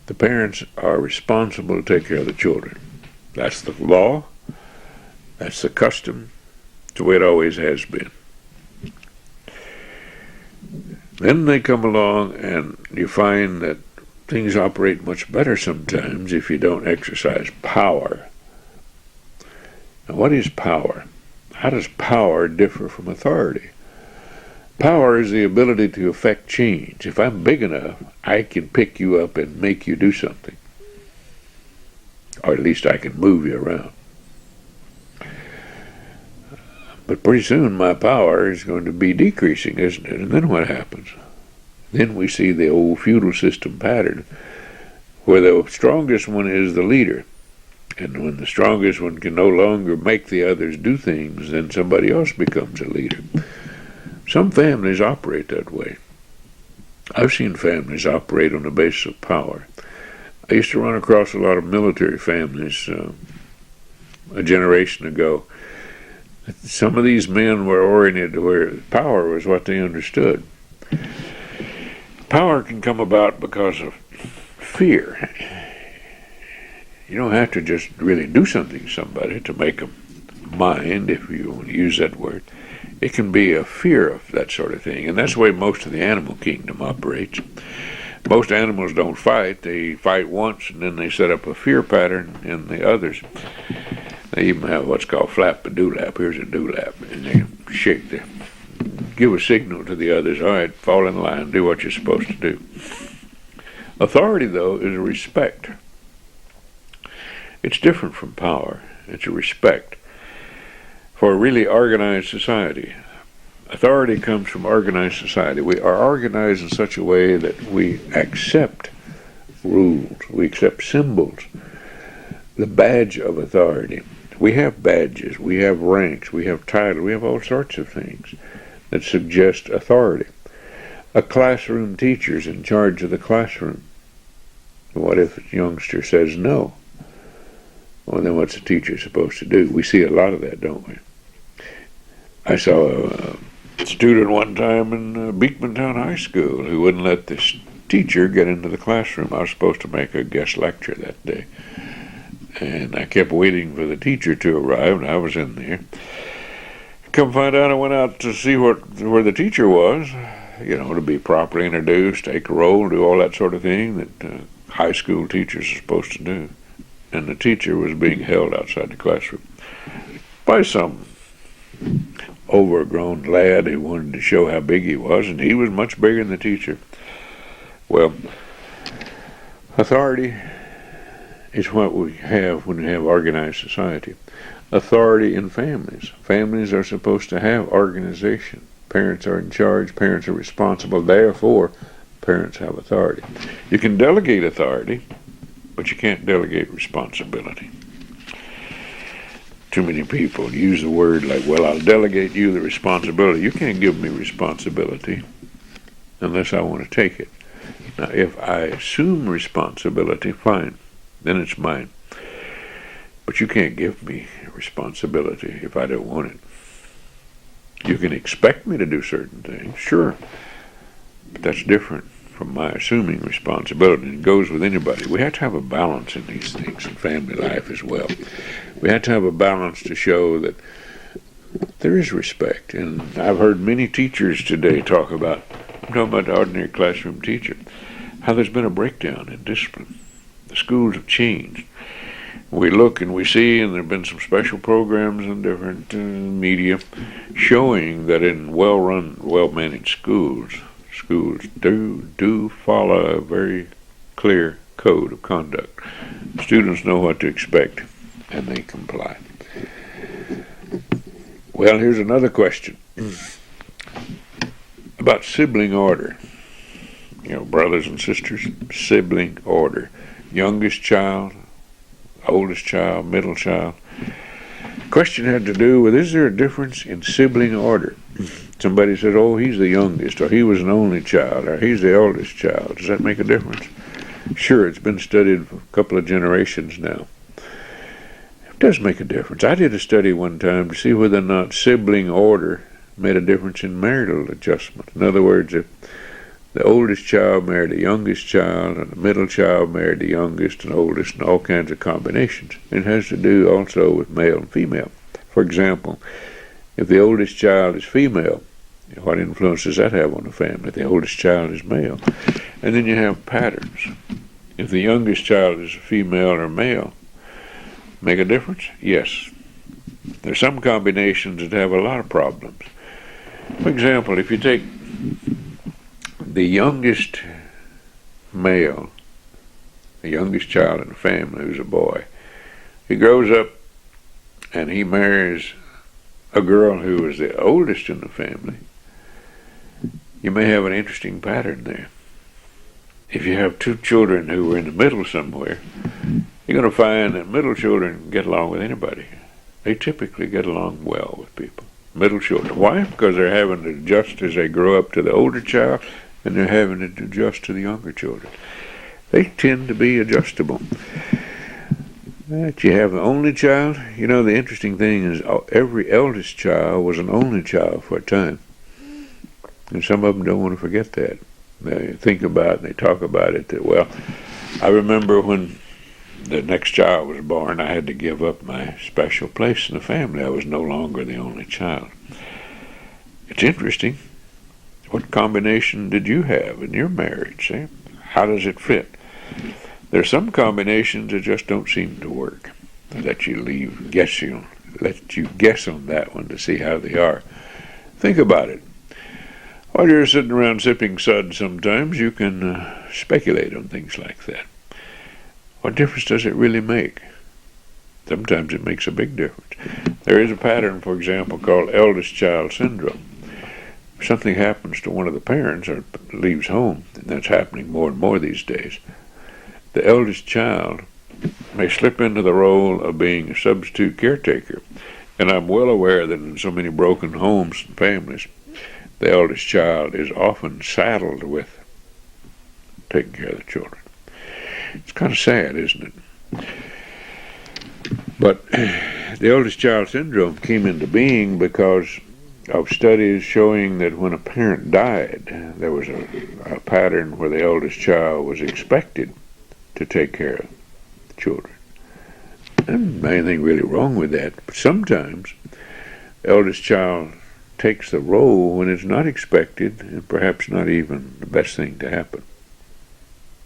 the parents are responsible to take care of the children. That's the law, that's the custom, it's the way it always has been. Then they come along and you find that things operate much better sometimes if you don't exercise power. Now, what is power? How does power differ from authority? Power is the ability to affect change. If I'm big enough, I can pick you up and make you do something. Or at least I can move you around. But pretty soon my power is going to be decreasing, isn't it? And then what happens? Then we see the old feudal system pattern where the strongest one is the leader. And when the strongest one can no longer make the others do things, then somebody else becomes a leader. Some families operate that way. I've seen families operate on the basis of power. I used to run across a lot of military families a generation ago. Some of these men were oriented where power was what they understood. Power can come about because of fear. You don't have to just really do something to somebody to make them mind, if you want to use that word. It can be a fear of that sort of thing, and that's the way most of the animal kingdom operates. Most animals don't fight. They fight once, and then they set up a fear pattern in the others. They even have what's called flap-a-doolap. Here's a doolap. And they shake give a signal to the others, all right, fall in line, do what you're supposed to do. Authority, though, is a respect. It's different from power. It's a respect for a really organized society. Authority comes from organized society. We are organized in such a way that we accept rules, we accept symbols, the badge of authority. We have badges, we have ranks, we have titles, we have all sorts of things that suggest authority. A classroom teacher's in charge of the classroom. What if a youngster says no? Well, then what's the teacher supposed to do? We see a lot of that, don't we? I saw a student one time in Beekmantown High School who wouldn't let this teacher get into the classroom. I was supposed to make a guest lecture that day. And I kept waiting for the teacher to arrive, and I was in there. Come find out, I went out to see where the teacher was, to be properly introduced, take a roll, do all that sort of thing that high school teachers are supposed to do. And the teacher was being held outside the classroom by some overgrown lad who wanted to show how big he was, and he was much bigger than the teacher. Well, authority is what we have when we have organized society. Authority in families. Families are supposed to have organization. Parents are in charge, parents are responsible, therefore parents have authority. You can delegate authority, but you can't delegate responsibility. too many people use the word like, well, I'll delegate you the responsibility. You can't give me responsibility unless I want to take it. Now, if I assume responsibility, fine, then it's mine. But you can't give me responsibility if I don't want it. You can expect me to do certain things, sure, but that's different from my assuming responsibility. And it goes with anybody. We have to have a balance in these things in family life as well. We have to have a balance to show that there is respect. And I've heard many teachers today talk about, I'm talking about the ordinary classroom teacher, how there's been a breakdown in discipline. The schools have changed. We look and we see, and there have been some special programs in different media showing that in well-run, well-managed schools do follow a very clear code of conduct. Students know what to expect, and they comply. Well, here's another question about sibling order. Brothers and sisters, sibling order. Youngest child, oldest child, middle child. The question had to do with, is there a difference in sibling order? Somebody said, oh, he's the youngest, or he was an only child, or he's the oldest child. Does that make a difference? Sure, it's been studied for a couple of generations now. It does make a difference. I did a study one time to see whether or not sibling order made a difference in marital adjustment. In other words, if the oldest child married the youngest child, and the middle child married the youngest and oldest, and all kinds of combinations. It has to do also with male and female. For example, if the oldest child is female, what influence does that have on the family? The oldest child is male. And then you have patterns. If the youngest child is female or male, make a difference? Yes. There's some combinations that have a lot of problems. For example, if you take the youngest male, the youngest child in the family who's a boy, he grows up and he marries a girl who is the oldest in the family, you may have an interesting pattern there. If you have two children who are in the middle somewhere, you're going to find that middle children get along with anybody. They typically get along well with people. Middle children. Why? Because they're having to adjust as they grow up to the older child, and they're having to adjust to the younger children. They tend to be adjustable. But you have the only child. The interesting thing is every eldest child was an only child for a time. And some of them don't want to forget that. They think about it and they talk about it that, well, I remember when the next child was born, I had to give up my special place in the family. I was no longer the only child. It's interesting. What combination did you have in your marriage? Eh? How does it fit? There are some combinations that just don't seem to work. Let you guess on that one to see how they are. Think about it. While you're sitting around sipping suds sometimes, you can speculate on things like that. What difference does it really make? Sometimes it makes a big difference. There is a pattern, for example, called eldest child syndrome. If something happens to one of the parents or leaves home, and that's happening more and more these days, the eldest child may slip into the role of being a substitute caretaker. And I'm well aware that in so many broken homes and families, the eldest child is often saddled with taking care of the children. It's kind of sad, isn't it? But the eldest child syndrome came into being because of studies showing that when a parent died, there was a pattern where the eldest child was expected to take care of the children. And there's anything really wrong with that. But sometimes the eldest child takes the role when it's not expected and perhaps not even the best thing to happen.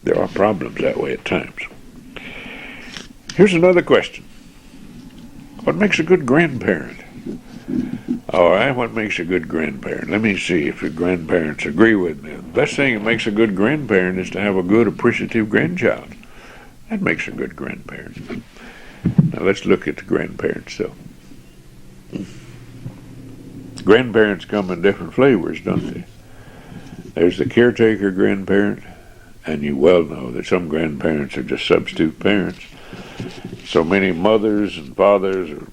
There are problems that way at times. Here's another question. What makes a good grandparent? All right, what makes a good grandparent? Let me see if your grandparents agree with me. The best thing that makes a good grandparent is to have a good, appreciative grandchild. That makes a good grandparent. Now let's look at the grandparents, though. Grandparents come in different flavors, don't they? There's the caretaker grandparent, and you well know that some grandparents are just substitute parents. So many mothers and fathers are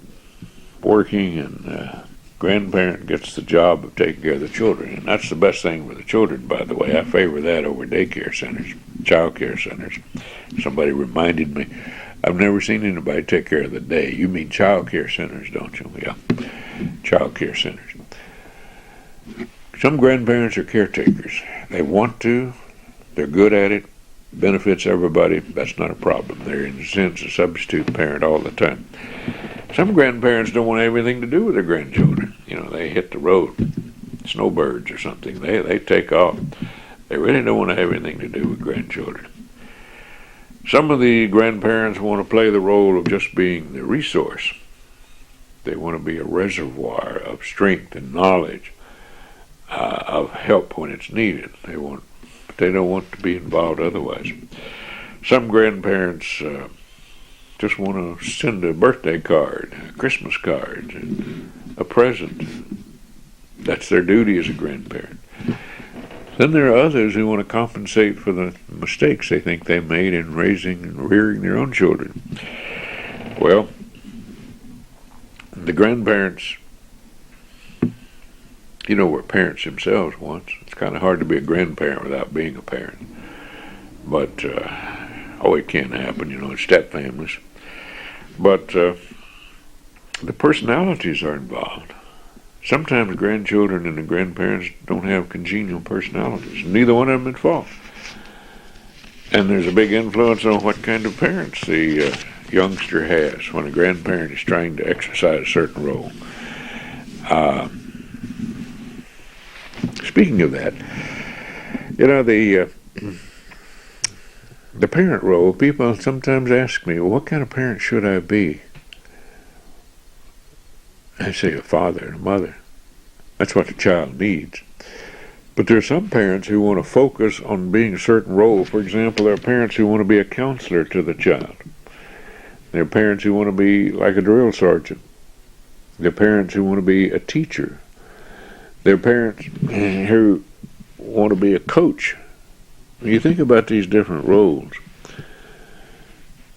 working, and grandparent gets the job of taking care of the children. And that's the best thing for the children, by the way. I favor that over daycare centers, child care centers. Somebody reminded me, I've never seen anybody take care of the day. You mean child care centers, don't you? Yeah, child care centers. Some grandparents are caretakers. They want to, they're good at it, benefits everybody. That's not a problem. They're, in a sense, a substitute parent all the time. Some grandparents don't want to have anything to do with their grandchildren. You know, they hit the road, snowbirds or something. They take off. They really don't want to have anything to do with grandchildren. Some of the grandparents want to play the role of just being the resource. They want to be a reservoir of strength and knowledge, of help when it's needed. But they don't want to be involved otherwise. Some grandparents just want to send a birthday card, a Christmas card, a present. That's their duty as a grandparent. Then there are others who want to compensate for the mistakes they think they made in raising and rearing their own children. Well, the grandparents, were parents themselves once. It's kind of hard to be a grandparent without being a parent. But, it can happen, in step families. But the personalities are involved. Sometimes grandchildren and the grandparents don't have congenial personalities. Neither one of them at fault. And there's a big influence on what kind of parents the youngster has when a grandparent is trying to exercise a certain role. Speaking of that, the parent role, people sometimes ask me, well, what kind of parent should I be? I say a father and a mother. That's what the child needs. But there are some parents who want to focus on being a certain role. For example, there are parents who want to be a counselor to the child. There are parents who want to be like a drill sergeant. There are parents who want to be a teacher. There are parents who want to be a coach. When you think about these different roles,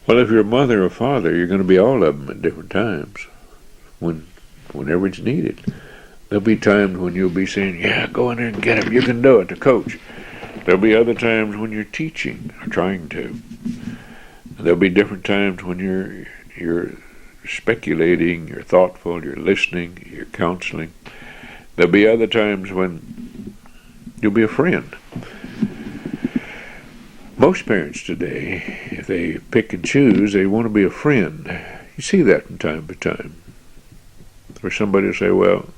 well, if you're a mother or father, you're going to be all of them at different times, whenever it's needed. There'll be times when you'll be saying, yeah, go in there and get him, you can do it, the coach. There'll be other times when you're teaching, or trying to. There'll be different times when you're speculating, you're thoughtful, you're listening, you're counseling. There'll be other times when you'll be a friend. Most parents today, if they pick and choose, they want to be a friend. You see that from time to time. Or somebody will say, well,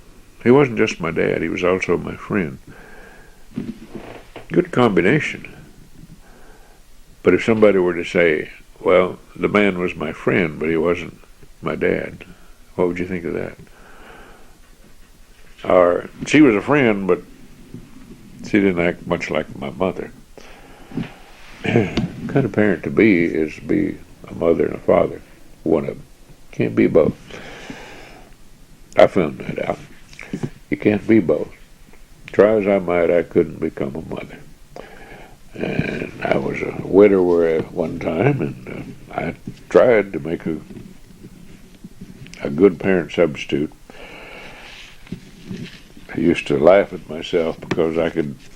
he wasn't just my dad, he was also my friend. Good combination. But if somebody were to say, well, the man was my friend, but he wasn't my dad, what would you think of that? Or, she was a friend, but she didn't act much like my mother. The kind of parent to be is to be a mother and a father. One of them. Can't be both. I found that out. You can't be both. Try as I might, I couldn't become a mother. And I was a widower at one time, and I tried to make a good parent substitute. I used to laugh at myself because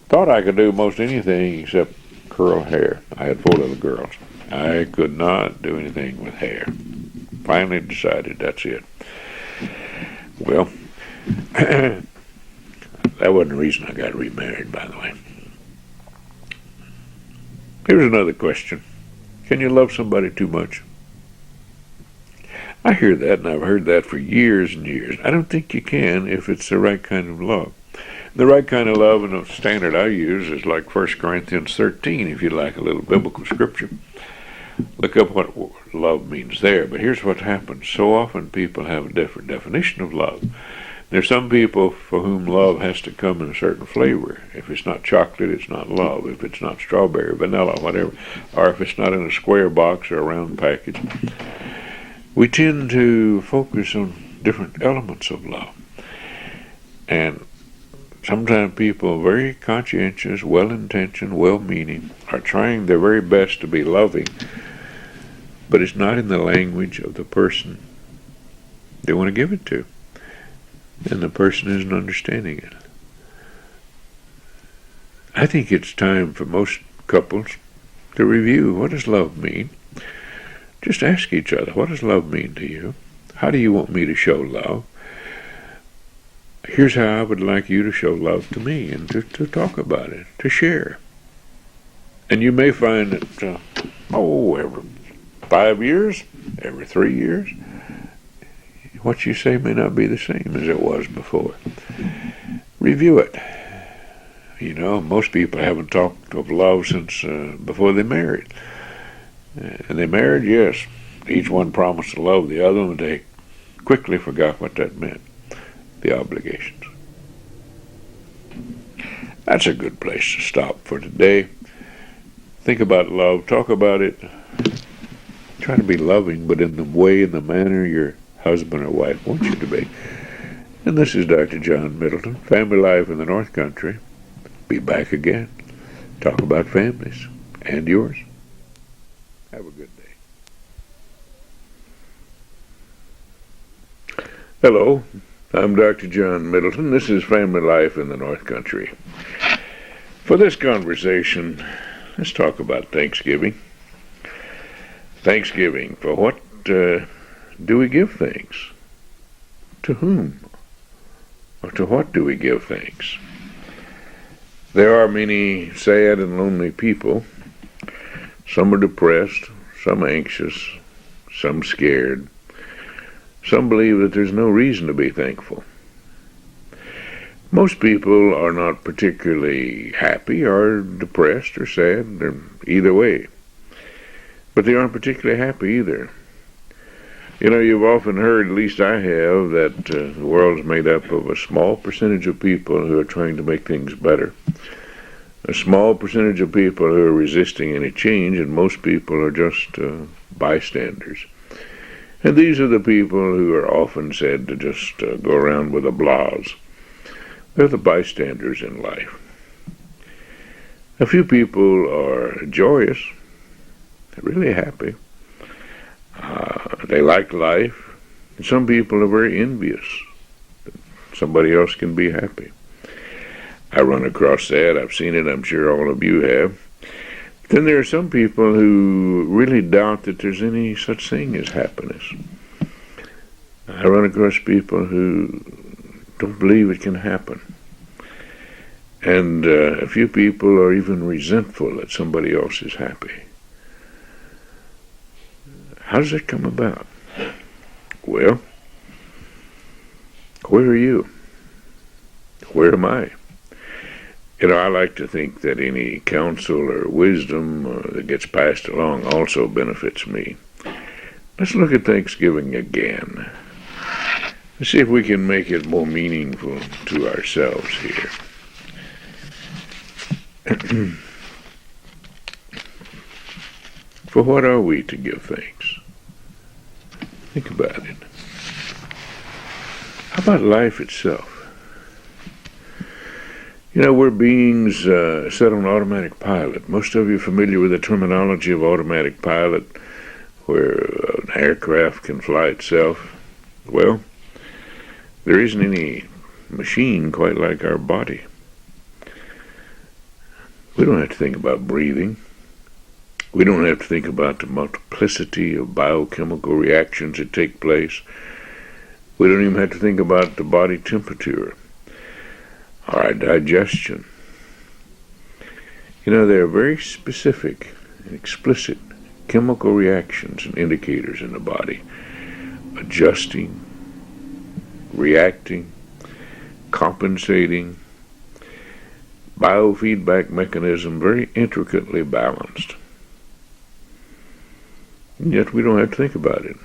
thought I could do most anything except curl hair. I had 4 little girls. I could not do anything with hair. Finally decided that's it. Well, that wasn't the reason I got remarried, by the way. Here's another question. Can you love somebody too much? I hear that, and I've heard that for years and years. I don't think you can if it's the right kind of love. The right kind of love, and the standard I use, is like 1 Corinthians 13, if you like a little biblical scripture. Look up what love means there. But here's what happens. So often people have a different definition of love. There's some people for whom love has to come in a certain flavor. If it's not chocolate, it's not love. If it's not strawberry, vanilla, whatever. Or if it's not in a square box or a round package. We tend to focus on different elements of love. And sometimes people, very conscientious, well-intentioned, well-meaning, are trying their very best to be loving, but it's not in the language of the person they want to give it to, and the person isn't understanding it. I think it's time for most couples to review, what does love mean? Just ask each other, what does love mean to you? How do you want me to show love? Here's how I would like you to show love to me, and to talk about it, to share. And you may find that, every 5 years, every 3 years, what you say may not be the same as it was before. Review it. You know, most people haven't talked of love since before they married. And they married, yes. Each one promised to love the other, and they quickly forgot what that meant, the obligations. That's a good place to stop for today. Think about love, talk about it. Try to be loving, but in the way, in the manner your husband or wife wants you to be. And this is Dr. John Middleton, Family Life in the North Country. Be back again. Talk about families and yours. Have a good day. Hello, I'm Dr. John Middleton. This is Family Life in the North Country. For this conversation, let's talk about Thanksgiving. Thanksgiving. For what do we give thanks? To whom? Or to what do we give thanks? There are many sad and lonely people. Some are depressed, some anxious, some scared. Some believe that there's no reason to be thankful. Most people are not particularly happy or depressed or sad, or either way. But they aren't particularly happy either. You know, you've often heard, at least I have, that the world is made up of a small percentage of people who are trying to make things better. A small percentage of people who are resisting any change, and most people are just bystanders. And these are the people who are often said to just go around with applause. They're the bystanders in life. A few people are joyous, they're really happy. They like life. And some people are very envious that somebody else can be happy. I run across that. I've seen it. I'm sure all of you have. Then there are some people who really doubt that there's any such thing as happiness. I run across people who don't believe it can happen. And a few people are even resentful that somebody else is happy. How does that come about? Well, where are you? Where am I? You know, I like to think that any counsel or wisdom that gets passed along also benefits me. Let's look at Thanksgiving again. Let's see if we can make it more meaningful to ourselves here. For what are we to give thanks? Think about it. How about life itself? You know, we're beings set on automatic pilot. Most of you are familiar with the terminology of automatic pilot, where an aircraft can fly itself. Well, there isn't any machine quite like our body. We don't have to think about breathing. We don't have to think about the multiplicity of biochemical reactions that take place. We don't even have to think about the body temperature or our digestion. You know, there are very specific and explicit chemical reactions and indicators in the body, adjusting, reacting, compensating, biofeedback mechanism, very intricately balanced. And yet we don't have to think about it.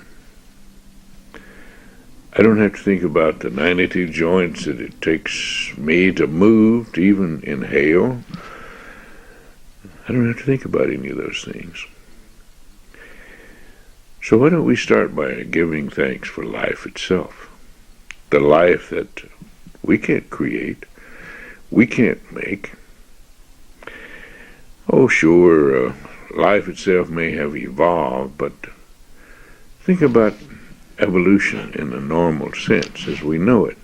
I don't have to think about the 92 joints that it takes me to move, to even inhale. I don't have to think about any of those things. So why don't we start by giving thanks for life itself? The life that we can't create, we can't make. Oh, sure, life itself may have evolved, but think about evolution in a normal sense as we know it.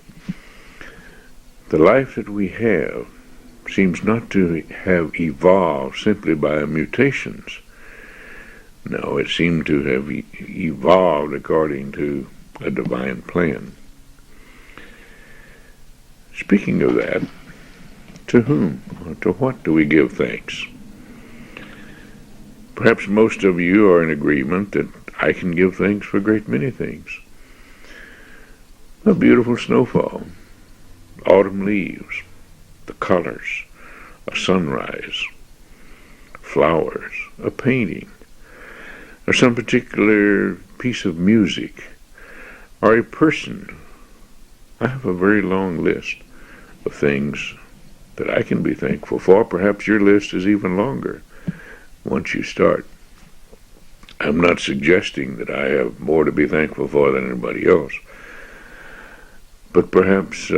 The life that we have seems not to have evolved simply by mutations. No, it seemed to have evolved according to a divine plan. Speaking of that, to whom or to what do we give thanks? Perhaps most of you are in agreement that I can give thanks for a great many things. A beautiful snowfall, autumn leaves, the colors, a sunrise, flowers, a painting, or some particular piece of music, or a person. I have a very long list of things that I can be thankful for. Perhaps your list is even longer once you start. I'm not suggesting that I have more to be thankful for than anybody else, but perhaps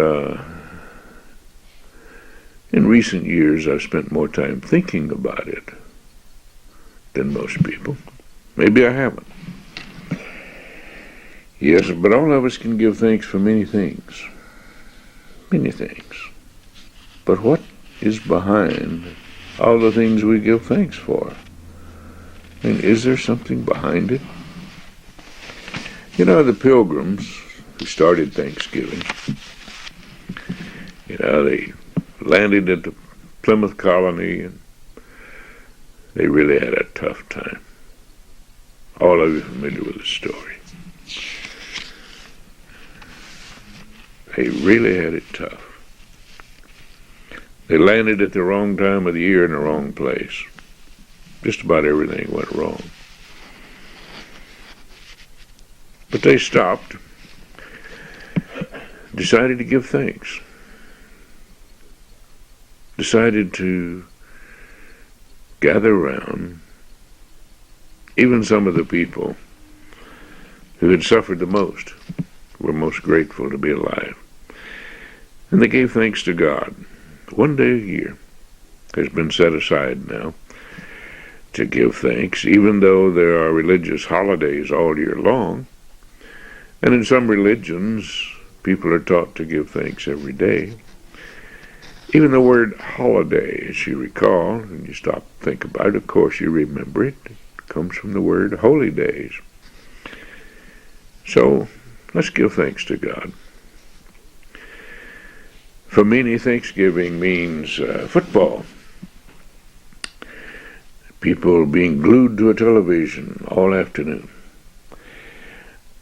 in recent years I've spent more time thinking about it than most people. Maybe I haven't. Yes, but all of us can give thanks for many things. Many things. But what is behind all the things we give thanks for? I mean, is there something behind it? You know, the Pilgrims who started Thanksgiving, they landed at the Plymouth colony and they really had a tough time. All of you familiar with the story. They really had it tough. They landed at the wrong time of the year in the wrong place. Just about everything went wrong. But they stopped, decided to give thanks, decided to gather around even some of the people who had suffered the most, were most grateful to be alive. And they gave thanks to God. One day a year has been set aside now to give thanks, even though there are religious holidays all year long. And in some religions, people are taught to give thanks every day. Even the word holiday, as you recall, and you stop to think about it, of course you remember it. It comes from the word holy days. So let's give thanks to God. For many, Thanksgiving means football. People being glued to a television all afternoon.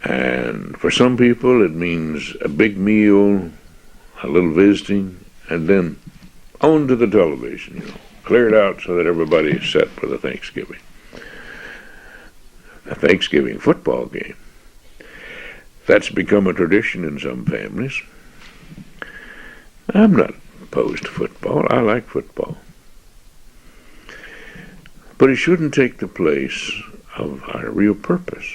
And for some people, it means a big meal, a little visiting, and then on to the television, clear it out so that everybody is set for the Thanksgiving. A Thanksgiving football game. That's become a tradition in some families. I'm not opposed to football. I like football. But it shouldn't take the place of our real purpose.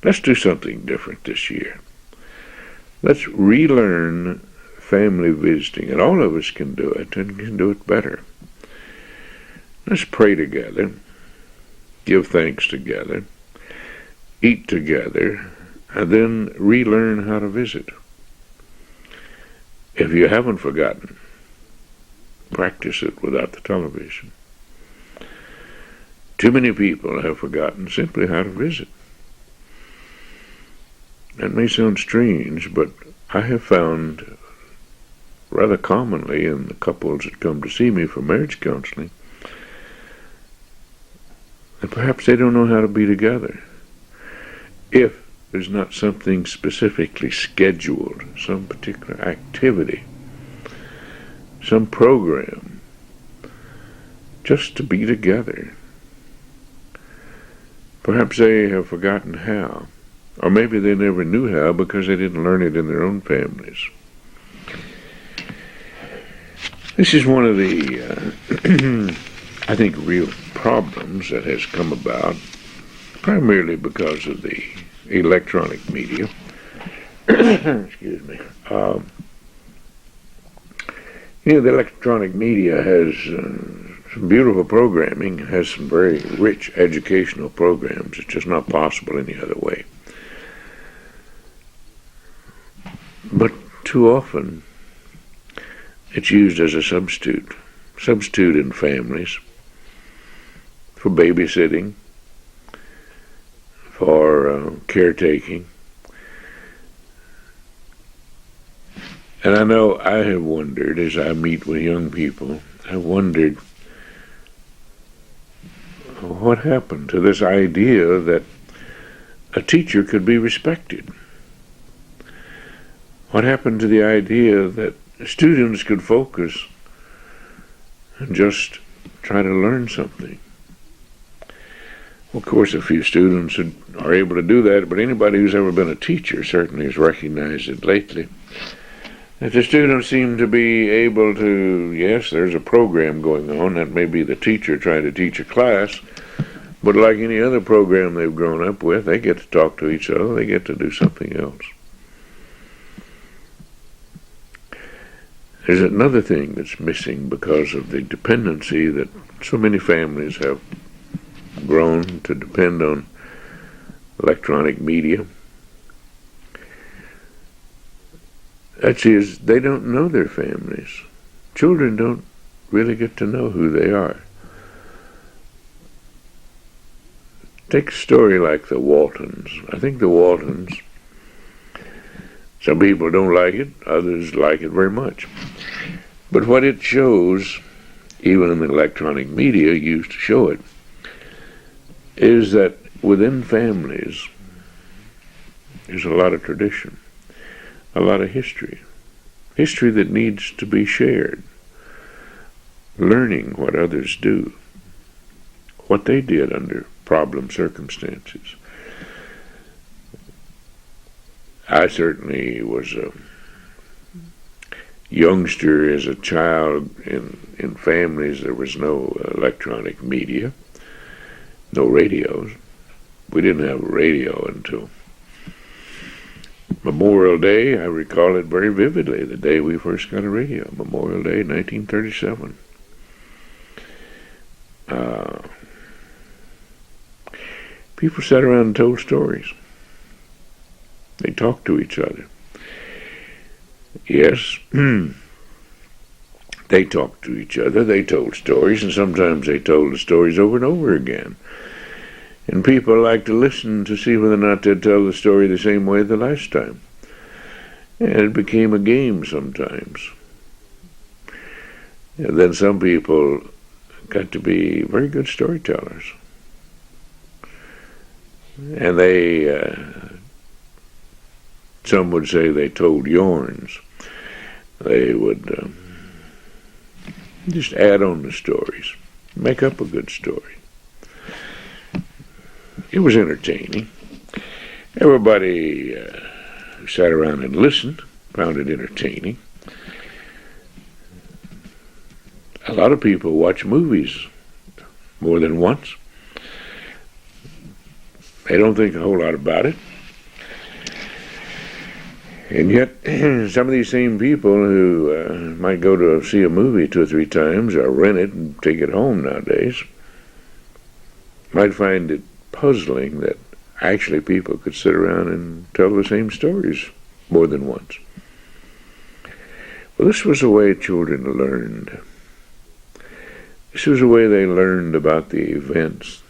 Let's do something different this year. Let's relearn family visiting, and all of us can do it, and can do it better. Let's pray together, give thanks together, eat together, and then relearn how to visit. If you haven't forgotten, practice it without the television. Too many people have forgotten simply how to visit. That may sound strange, but I have found rather commonly in the couples that come to see me for marriage counseling that perhaps they don't know how to be together. If there's not something specifically scheduled, some particular activity, some program, just to be together. Perhaps they have forgotten how, or maybe they never knew how because they didn't learn it in their own families. This is one of the, I think, real problems that has come about, primarily because of the electronic media. Excuse me. The electronic media has some beautiful programming, has some very rich educational programs. It's just not possible any other way. too often it's used as a substitute in families for babysitting, for caretaking. And I know I have wondered, as I meet with young people, I wondered what happened to this idea that a teacher could be respected. What happened to the idea that students could focus and just try to learn something? Well, of course, a few students are able to do that, but anybody who's ever been a teacher certainly has recognized it lately. That the students seem to be able to, yes, there's a program going on, that may be the teacher trying to teach a class, but like any other program they've grown up with, they get to talk to each other, they get to do something else. There's another thing that's missing because of the dependency that so many families have grown to depend on electronic media. That is, they don't know their families. Children don't really get to know who they are. Take a story like the Waltons. I think the Waltons, some people don't like it, others like it very much. But what it shows, even in the electronic media used to show it, is that within families there's a lot of tradition, a lot of history that needs to be shared, learning what others do, what they did under problem circumstances. I certainly was a youngster as a child in families. There was no electronic media, no radios. We didn't have a radio until Memorial Day. I recall it very vividly, the day we first got a radio, Memorial Day, 1937. People sat around and told stories. They talked to each other. Yes, they talked to each other, they told stories, and sometimes they told the stories over and over again. And people like to listen to see whether or not they'd tell the story the same way the last time. And it became a game sometimes. And then some people got to be very good storytellers. And some would say they told yarns. They would just add on the stories, make up a good story. It was entertaining. Everybody who sat around and listened found it entertaining. A lot of people watch movies more than once. They don't think a whole lot about it. And yet, some of these same people who might go to see a movie 2 or 3 times or rent it and take it home nowadays might find it puzzling that actually people could sit around and tell the same stories more than once. Well, this was the way children learned. This was the way they learned about the events,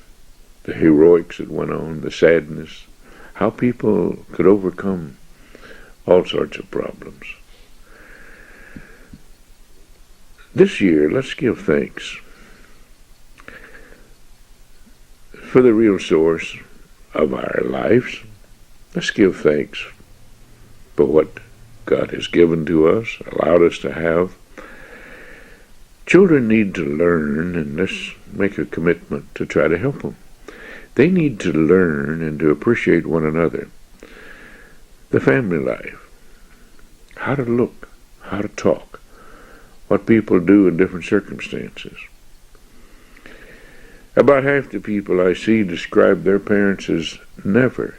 the heroics that went on, the sadness, how people could overcome all sorts of problems. This year, let's give thanks for the real source of our lives. Let's give thanks for what God has given to us, allowed us to have. Children need to learn, and let's make a commitment to try to help them. They need to learn and to appreciate one another. The family life, how to look, how to talk, what people do in different circumstances. About half the people I see describe their parents as never,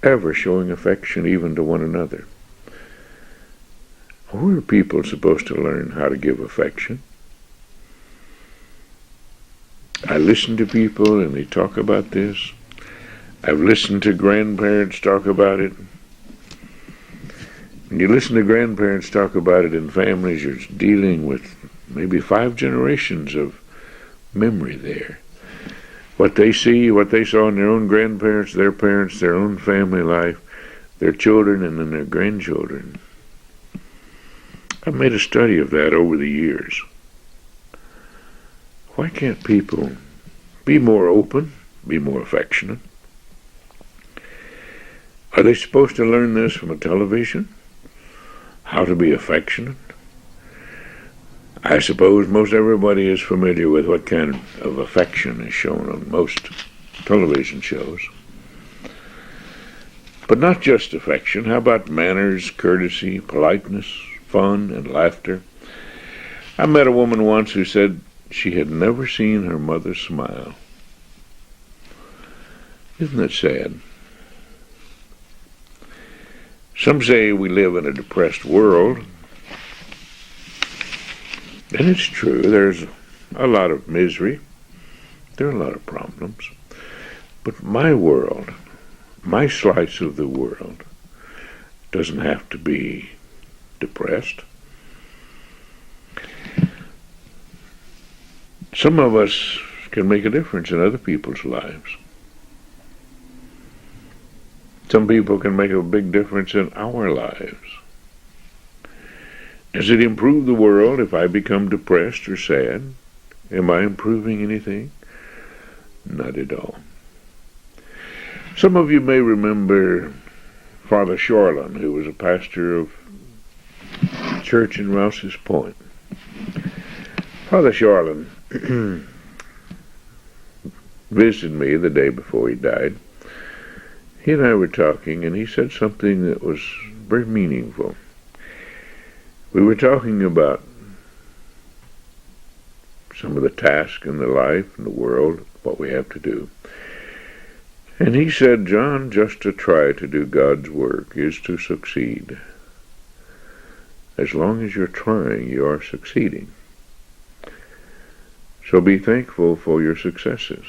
ever showing affection even to one another. Where are people supposed to learn how to give affection? I listen to people and they talk about this. I've listened to grandparents talk about it. You listen to grandparents talk about it in families, you're dealing with maybe 5 generations of memory there. What they see, what they saw in their own grandparents, their own family life, their children, and then their grandchildren. I've made a study of that over the years. Why can't people be more open, be more affectionate? Are they supposed to learn this from a television? How to be affectionate? I suppose most everybody is familiar with what kind of affection is shown on most television shows. But not just affection. How about manners, courtesy, politeness, fun, and laughter? I met a woman once who said she had never seen her mother smile. Isn't that sad? Some say we live in a depressed world. And it's true, there's a lot of misery. There are a lot of problems. But my world, my slice of the world, doesn't have to be depressed. Some of us can make a difference in other people's lives. Some people can make a big difference in our lives. Does it improve the world if I become depressed or sad? Am I improving anything? Not at all. Some of you may remember Father Shorland, who was a pastor of a church in Rouse's Point. Father Shorland visited me the day before he died. He and I were talking, and he said something that was very meaningful. We were talking about some of the tasks in the life and the world, what we have to do. And he said, John, just to try to do God's work is to succeed. As long as you're trying, you are succeeding. So be thankful for your successes.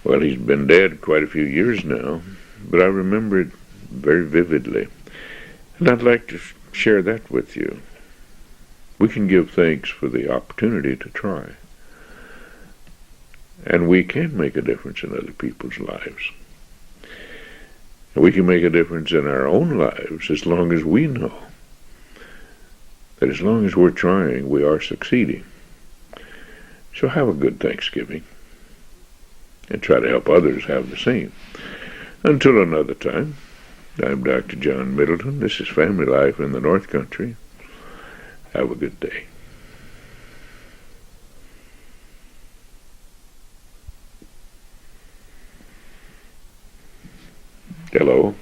Well, he's been dead quite a few years now, but I remember it very vividly. And I'd like to share that with you. We can give thanks for the opportunity to try. And we can make a difference in other people's lives. And we can make a difference in our own lives as long as we know that as long as we're trying, we are succeeding. So have a good Thanksgiving and try to help others have the same. Until another time, I'm Dr. John Middleton. This is Family Life in the North Country. Have a good day. Hello,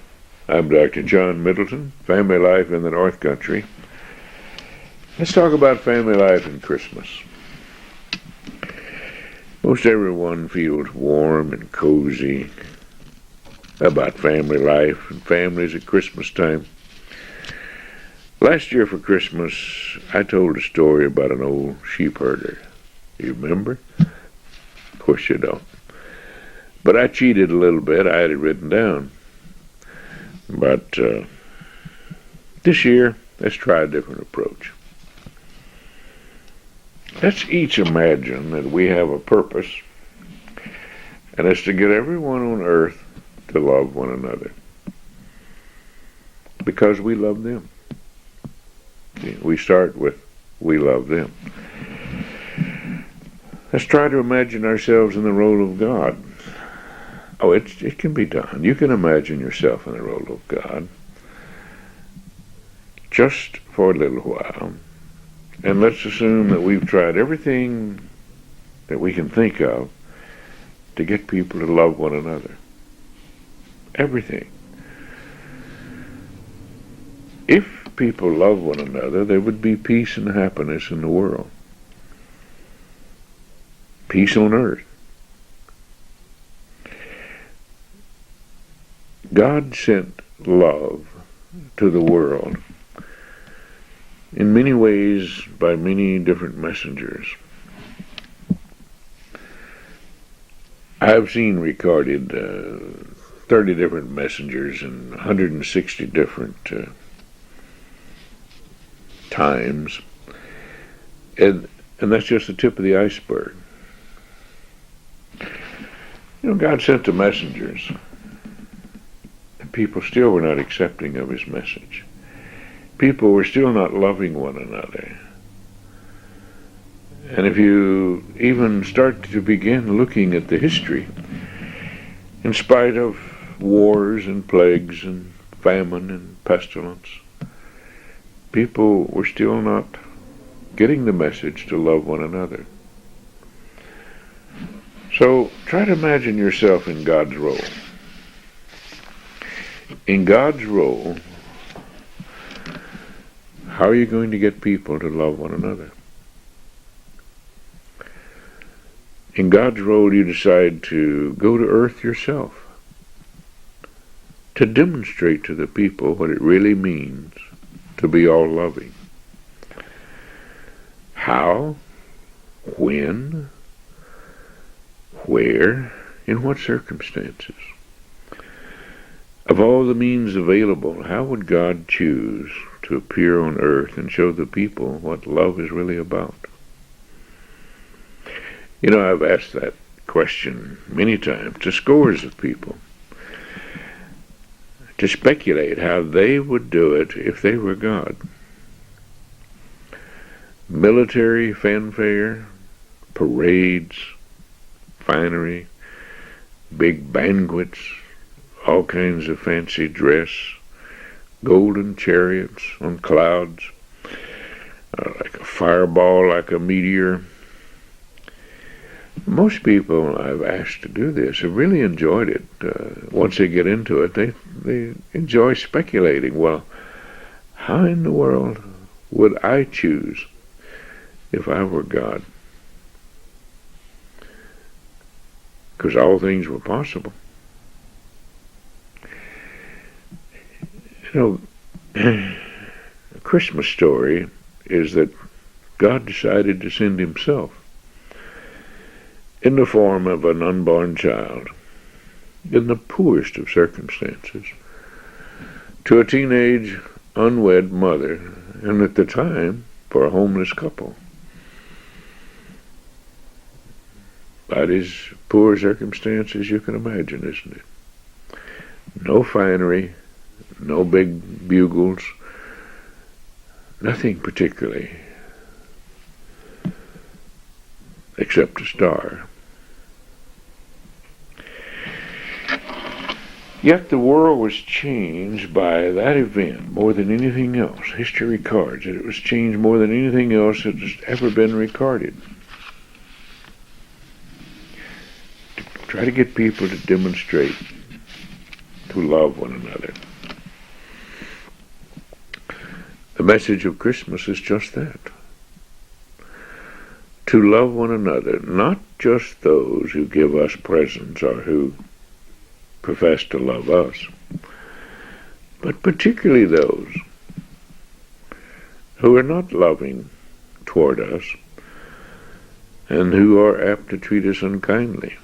I'm Dr. John Middleton, Family Life in the North Country. Let's talk about family life and Christmas. Most everyone feels warm and cozy about family life and families at Christmas time. Last year for Christmas, I told a story about an old sheep herder. You remember? Of course you don't. But I cheated a little bit. I had it written down. But this year, let's try a different approach. Let's each imagine that we have a purpose, and it's to get everyone on earth to love one another. Because we love them. See, we start with, we love them. Let's try to imagine ourselves in the role of God. Oh, it can be done. You can imagine yourself in the role of God just for a little while. And let's assume that we've tried everything that we can think of to get people to love one another. Everything. If people love one another, there would be peace and happiness in the world. Peace on earth. God sent love to the world in many ways by many different messengers. I have seen recorded 30 different messengers and 160 different times. And that's just the tip of the iceberg. God sent the messengers, and people still were not accepting of his message. People were still not loving one another. And if you even start to begin looking at the history, in spite of wars and plagues and famine and pestilence, people were still not getting the message to love one another. So try to imagine yourself in God's role. In God's role, how are you going to get people to love one another? In God's role, you decide to go to earth yourself, to demonstrate to the people what it really means to be all loving. How, when, where, in what circumstances? Of all the means available, how would God choose to appear on earth and show the people what love is really about? I've asked that question many times to scores of people, to speculate how they would do it if they were God. Military fanfare, parades, finery, big banquets, all kinds of fancy dress, golden chariots on clouds, like a fireball, like a meteor. Most people I've asked to do this have really enjoyed it. Once they get into it, they enjoy speculating. Well, how in the world would I choose if I were God? Because all things were possible. A Christmas story is that God decided to send himself in the form of an unborn child, in the poorest of circumstances, to a teenage unwed mother, and at the time for a homeless couple. About as poor circumstances you can imagine, isn't it? No finery, no big bugles, nothing particularly, except a star. Yet the world was changed by that event more than anything else. History records that it was changed more than anything else that has ever been recorded. To try to get people to demonstrate to love one another. The message of Christmas is just that. To love one another, not just those who give us presents or who profess to love us, but particularly those who are not loving toward us and who are apt to treat us unkindly.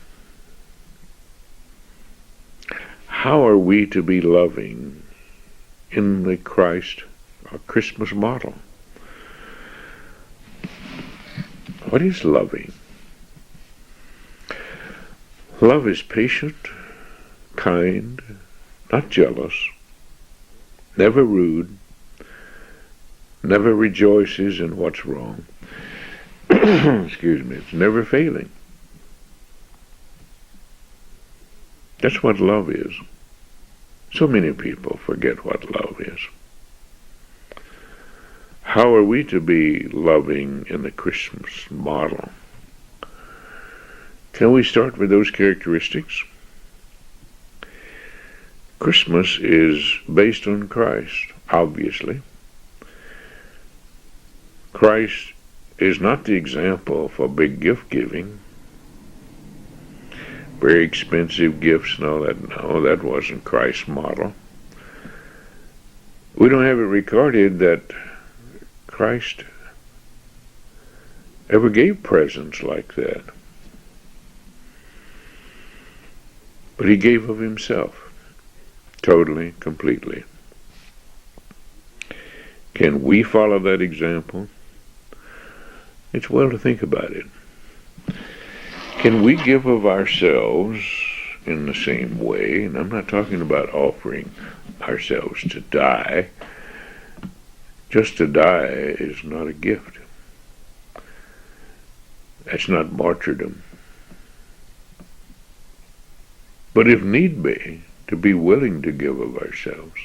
How are we to be loving in the Christ or Christmas model? What is loving? Love is patient, kind, not jealous, never rude, never rejoices in what's wrong. Excuse me, it's never failing. That's what love is. So many people forget what love is. How are we to be loving in the Christmas model? Can we start with those characteristics? Christmas is based on Christ, obviously. Christ is not the example for big gift giving, very expensive gifts and all that. No, that wasn't Christ's model. We don't have it recorded that Christ ever gave presents like that. But he gave of himself. totally, completely. Can we follow that example? It's well to think about it. Can we give of ourselves in the same way? And I'm not talking about offering ourselves to die. Just to die is not a gift. That's not martyrdom. But if need be, to be willing to give of ourselves.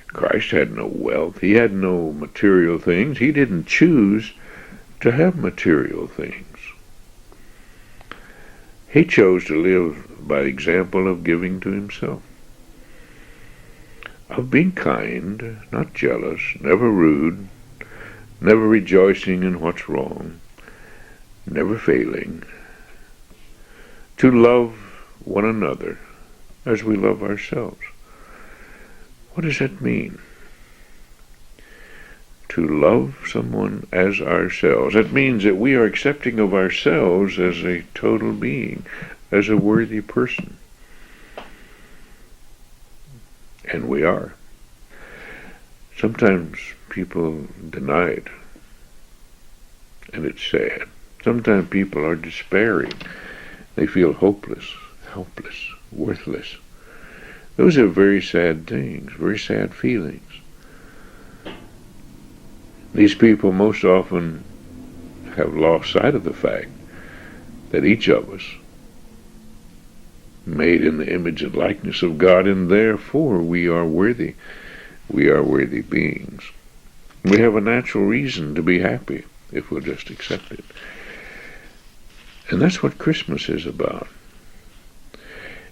Christ had no wealth. He had no material things. He didn't choose to have material things. He chose to live by the example of giving to himself, of being kind, not jealous, never rude, never rejoicing in what's wrong, never failing, to love one another as we love ourselves. What does that mean? To love someone as ourselves. That means that we are accepting of ourselves as a total being, as a worthy person. And we are. Sometimes people deny it, and it's sad. Sometimes people are despairing. They feel hopeless, helpless, worthless. Those are very sad things, very sad feelings. These people most often have lost sight of the fact that each of us, made in the image and likeness of God, and therefore we are worthy. We are worthy beings. We have a natural reason to be happy if we'll just accept it. And that's what Christmas is about.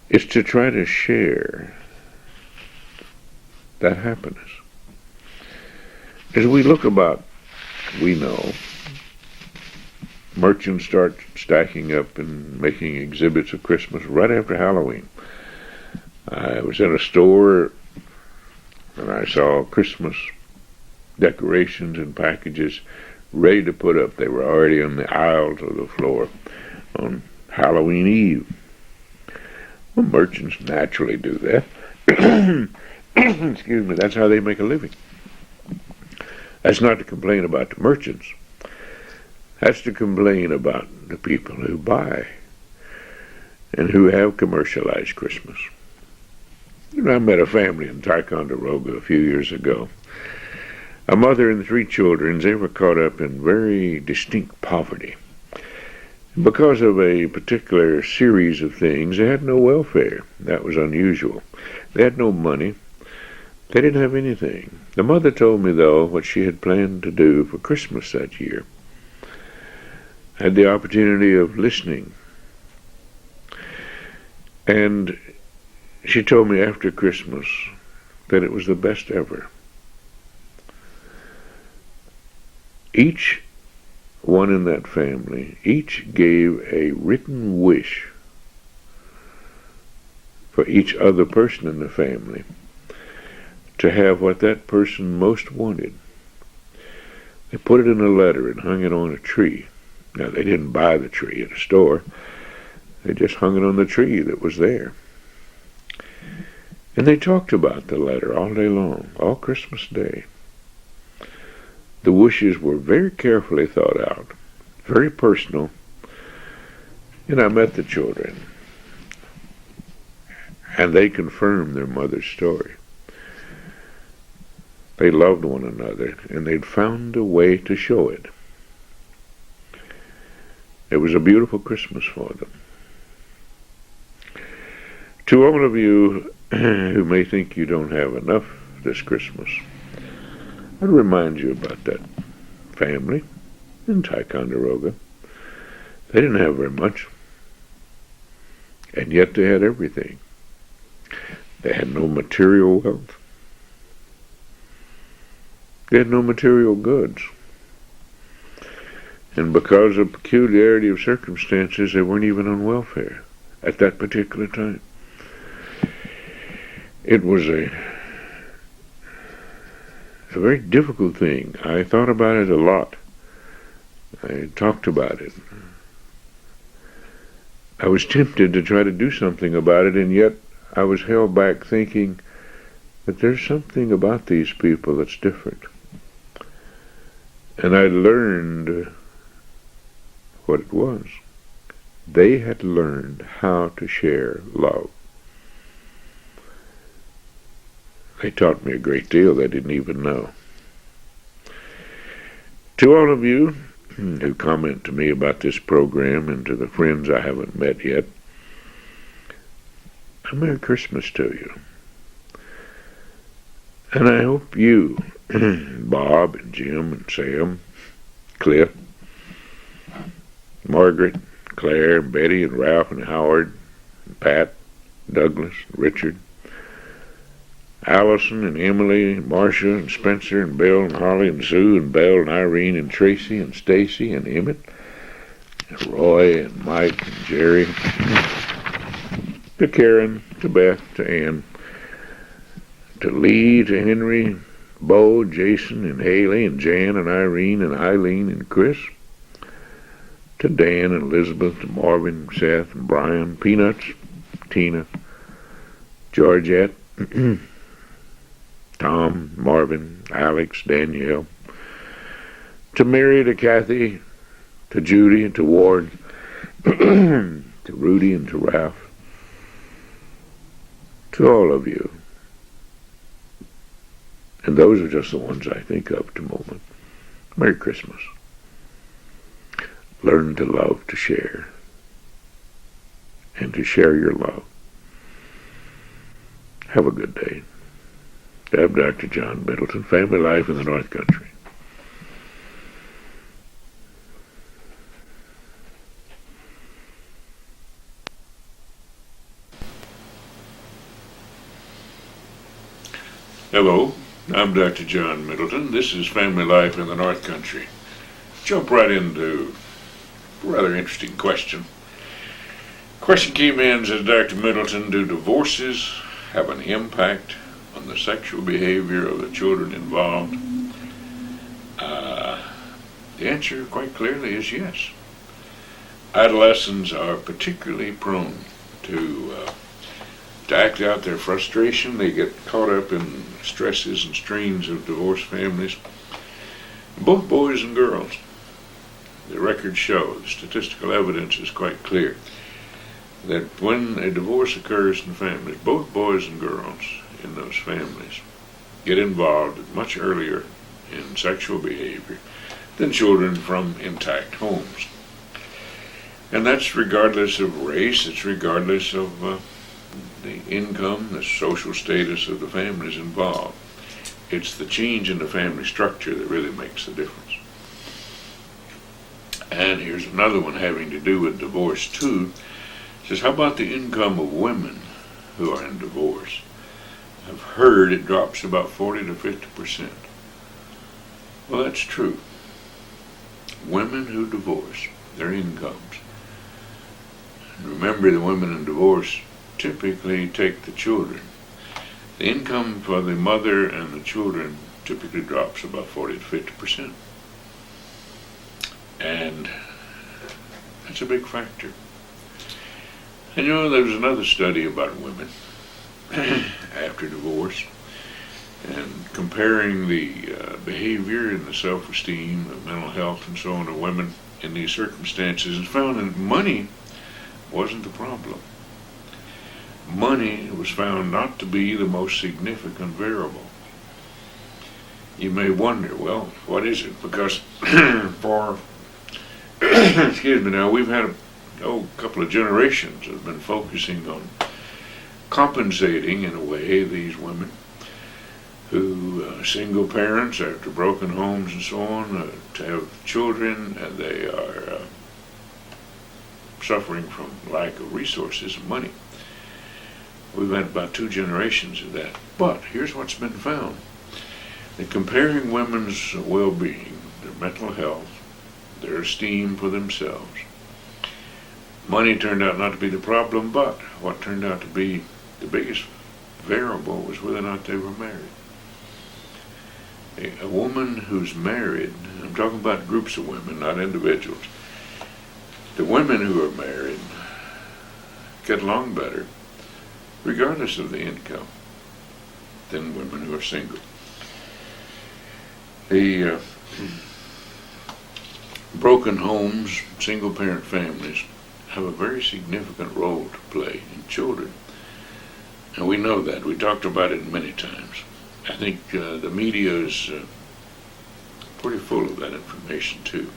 It's to try to share that happiness. As we look about, we know, merchants start stacking up and making exhibits of Christmas right after Halloween. I was in a store and I saw Christmas decorations and packages ready to put up. They were already on the aisles of the floor on Halloween Eve. Well, merchants naturally do that. Excuse me, that's how they make a living. That's not to complain about the merchants. That's to complain about the people who buy and who have commercialized Christmas. You know, I met a family in Ticonderoga a few years ago. A mother and 3 children, they were caught up in very distinct poverty. Because of a particular series of things, they had no welfare. That was unusual. They had no money. They didn't have anything. The mother told me, though, what she had planned to do for Christmas that year. I had the opportunity of listening. And she told me after Christmas that it was the best ever. Each one in that family, each gave a written wish for each other person in the family to have what that person most wanted. They put it in a letter and hung it on a tree. Now, they didn't buy the tree at a store. They just hung it on the tree that was there. And they talked about the letter all day long, all Christmas Day. The wishes were very carefully thought out, very personal. And I met the children, and they confirmed their mother's story. They loved one another, and they'd found a way to show it. It was a beautiful Christmas for them. To all of you who may think you don't have enough this Christmas, I'd remind you about that family in Ticonderoga. They didn't have very much, and yet they had everything. They had no material wealth. They had no material goods. And because of peculiarity of circumstances, they weren't even on welfare at that particular time. It was a very difficult thing. I thought about it a lot. I talked about it. I was tempted to try to do something about it, and yet I was held back thinking that there's something about these people that's different. And I learned what it was. They had learned how to share love. They taught me a great deal I didn't even know. To all of you who comment to me about this program, and to the friends I haven't met yet, a Merry Christmas to you. And I hope you, Bob and Jim and Sam, Cliff, Margaret, Claire, and Betty, and Ralph, and Howard, and Pat, Douglas, and Richard, Allison and Emily and Marcia and Spencer and Bill and Holly and Sue and Belle and Irene and Tracy and Stacy and Emmett and Roy and Mike and Jerry, to Karen, to Beth, to Ann, to Lee, to Henry, Bo, Jason and Haley and Jan and Irene and Eileen and Chris, to Dan and Elizabeth, to Marvin, Seth and Brian, Peanuts, Tina, Georgette, Tom, Marvin, Alex, Danielle, to Mary, to Kathy, to Judy, to Ward, to Rudy, and to Ralph, to all of you. And those are just the ones I think of at the moment. Merry Christmas. Learn to love, to share, and to share your love. Have a good day. I'm Dr. John Middleton, Family Life in the North Country. Hello, I'm Dr. John Middleton. This is Family Life in the North Country. Jump right into a rather interesting question. Question came in and says, Dr. Middleton, do divorces have an impact on the sexual behavior of the children involved? The answer quite clearly is yes. Adolescents are particularly prone to act out their frustration. They get caught up in stresses and strains of divorced families, both boys and girls. The records show, the statistical evidence is quite clear, that when a divorce occurs in families, both boys and girls in those families get involved much earlier in sexual behavior than children from intact homes. And that's regardless of race, it's regardless of the income, the social status of the families involved. It's the change in the family structure that really makes the difference. And here's another one having to do with divorce too. It says, how about the income of women who are in divorce? I've heard it drops about 40 to 50%. Well, that's true. Women who divorce, their incomes. Remember, the women in divorce typically take the children. The income for the mother and the children typically drops about 40 to 50%. And that's a big factor. And there was another study about women after divorce, and comparing the behavior and the self-esteem, the mental health and so on of women in these circumstances, and found that money wasn't the problem. Money was found not to be the most significant variable. You may wonder, well, what is it? Because for excuse me now, we've had a couple of generations that have been focusing on compensating, in a way, these women who, single parents after broken homes and so on, to have children, and they are suffering from lack of resources and money. We've had about 2 generations of that. But here's what's been found. That comparing women's well-being, their mental health, their esteem for themselves, money turned out not to be the problem, but what turned out to be the biggest variable was whether or not they were married. A woman who's married, I'm talking about groups of women, not individuals. The women who are married get along better, regardless of the income, than women who are single. The broken homes, single-parent families, have a very significant role to play in children. And we know that. We talked about it many times. I think the media is pretty full of that information too.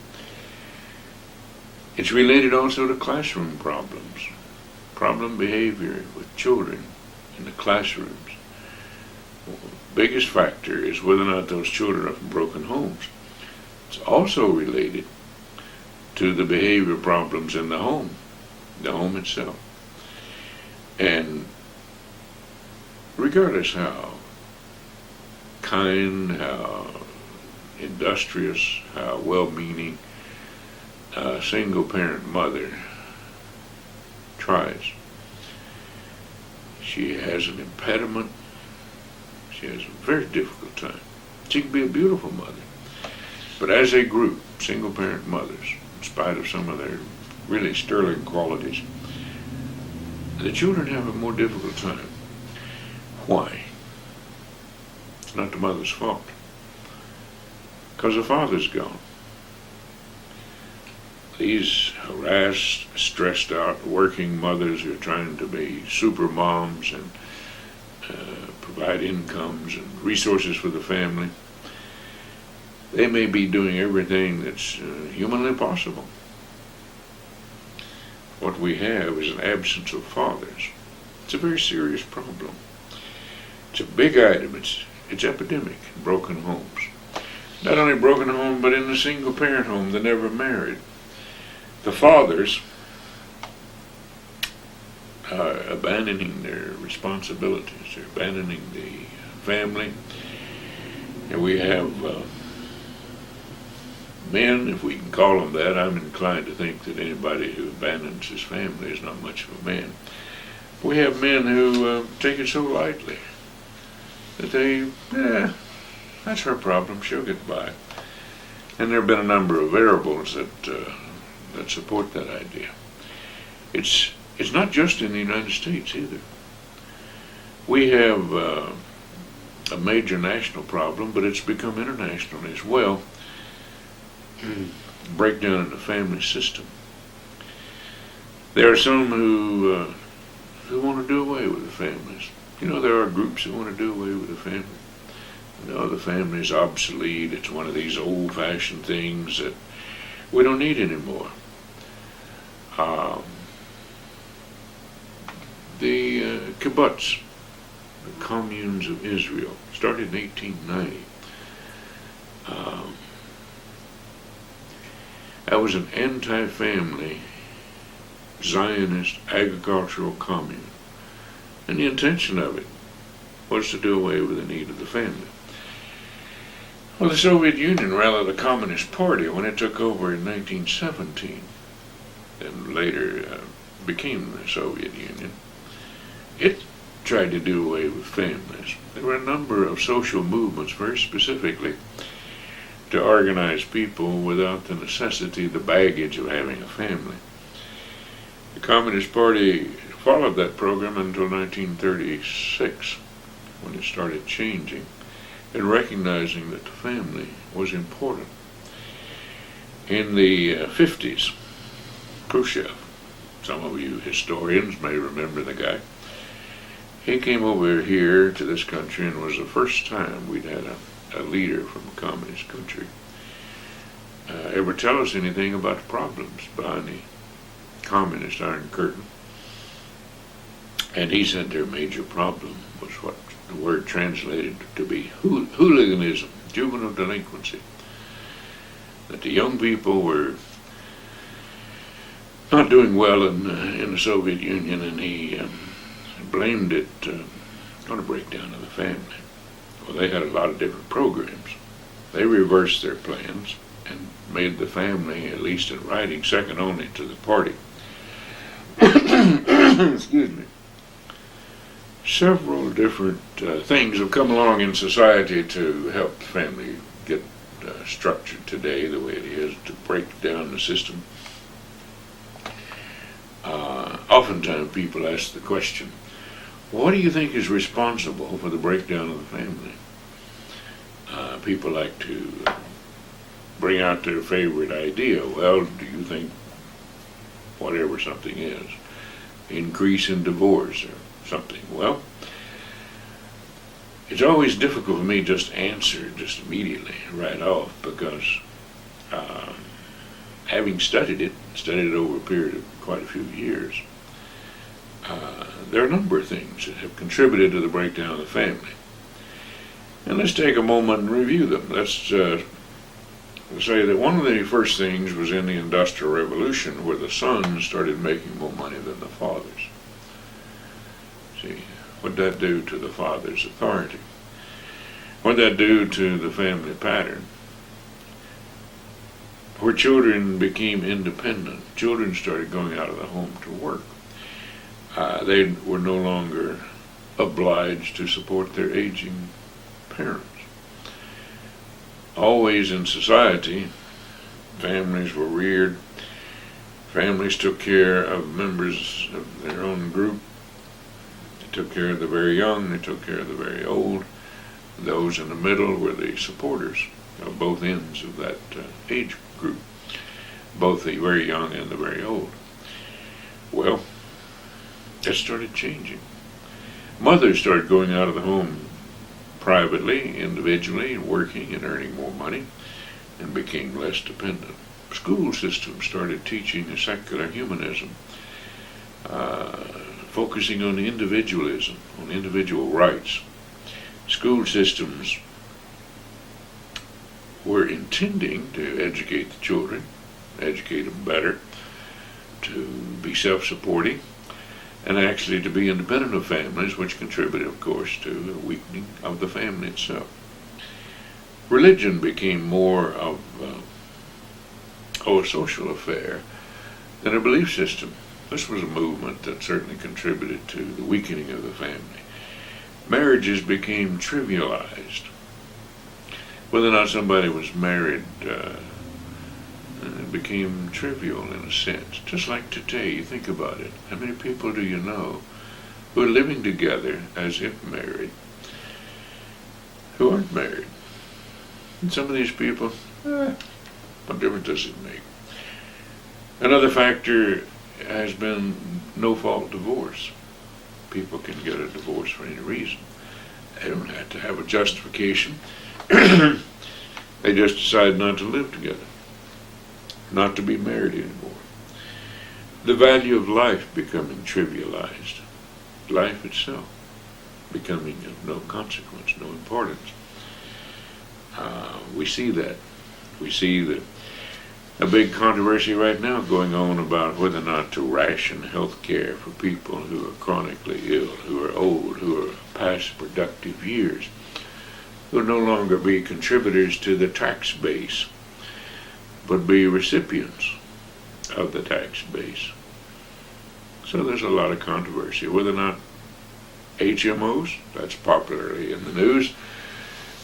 It's related also to classroom problems, problem behavior with children in the classrooms. The biggest factor is whether or not those children are from broken homes. It's also related to the behavior problems in the home itself. And regardless how kind, how industrious, how well-meaning a single-parent mother tries, she has an impediment. She has a very difficult time. She can be a beautiful mother, but as a group, single-parent mothers, in spite of some of their really sterling qualities, the children have a more difficult time. Why? It's not the mother's fault. Because the father's gone. These harassed, stressed out, working mothers who are trying to be super moms and provide incomes and resources for the family, they may be doing everything that's humanly possible. What we have is an absence of fathers. It's a very serious problem. It's a big item. It's epidemic in broken homes. Not only broken home, but in the single-parent home, they never married. The fathers are abandoning their responsibilities. They're abandoning the family. And we have men, if we can call them that. I'm inclined to think that anybody who abandons his family is not much of a man. We have men who take it so lightly that that's her problem, she'll get by. And there have been a number of variables that support that idea. It's not just in the United States either. We have a major national problem, but it's become international as well. Breakdown in the family system. There are some who want to do away with the families. You know, there are groups who want to do away with the family. No, the family is obsolete. It's one of these old-fashioned things that we don't need anymore. The kibbutz, the communes of Israel, started in 1890. That was an anti-family Zionist agricultural commune. And the intention of it was to do away with the need of the family. Well, the Soviet Union, rather the Communist Party, when it took over in 1917, and later became the Soviet Union, it tried to do away with families. There were a number of social movements, very specifically, to organize people without the necessity, the baggage of having a family. The Communist Party followed that program until 1936, when it started changing and recognizing that the family was important. In the 50s, Khrushchev, some of you historians may remember the guy, he came over here to this country and was the first time we'd had a leader from a communist country ever tell us anything about the problems behind the communist Iron Curtain. And he said their major problem was what the word translated to be hooliganism, juvenile delinquency. That the young people were not doing well in the Soviet Union, and he blamed it on a breakdown of the family. Well, they had a lot of different programs. They reversed their plans and made the family, at least in writing, second only to the party. Excuse me. Several different things have come along in society to help the family get structured today the way it is, to break down the system. Oftentimes people ask the question, what do you think is responsible for the breakdown of the family? People like to bring out their favorite idea. Well, do you think whatever something is, increase in divorce or something? Well, it's always difficult for me just to answer just immediately, right off, because having studied it over a period of quite a few years, there are a number of things that have contributed to the breakdown of the family. And let's take a moment and review them. Let's say that one of the first things was in the Industrial Revolution, where the sons started making more money than the fathers. See, what did that do to the father's authority? What did that do to the family pattern? Where children became independent, children started going out of the home to work. They were no longer obliged to support their aging parents. Always in society, families were reared. Families took care of members of their own group. They took care of the very young, they took care of the very old. Those in the middle were the supporters of both ends of that age group, both the very young and the very old. Well, that started changing. Mothers started going out of the home privately, individually, working and earning more money, and became less dependent. School systems started teaching a secular humanism, focusing on individualism, on individual rights. School systems were intending to educate the children, educate them better, to be self-supporting, and actually to be independent of families, which contributed, of course, to the weakening of the family itself. Religion became more of a social affair than a belief system. This was a movement that certainly contributed to the weakening of the family. Marriages became trivialized. Whether or not somebody was married it became trivial in a sense. Just like today, you think about it. How many people do you know who are living together as if married, who aren't married? And some of these people, what difference does it make? Another factor has been no-fault divorce. People can get a divorce for any reason. They don't have to have a justification. They just decide not to live together, not to be married anymore. The value of life becoming trivialized. Life itself becoming of no consequence, no importance. We see that. We see that a big controversy right now going on about whether or not to ration health care for people who are chronically ill, who are old, who are past productive years, who will no longer be contributors to the tax base, but be recipients of the tax base. So there's a lot of controversy. Whether or not HMOs, that's popularly in the news,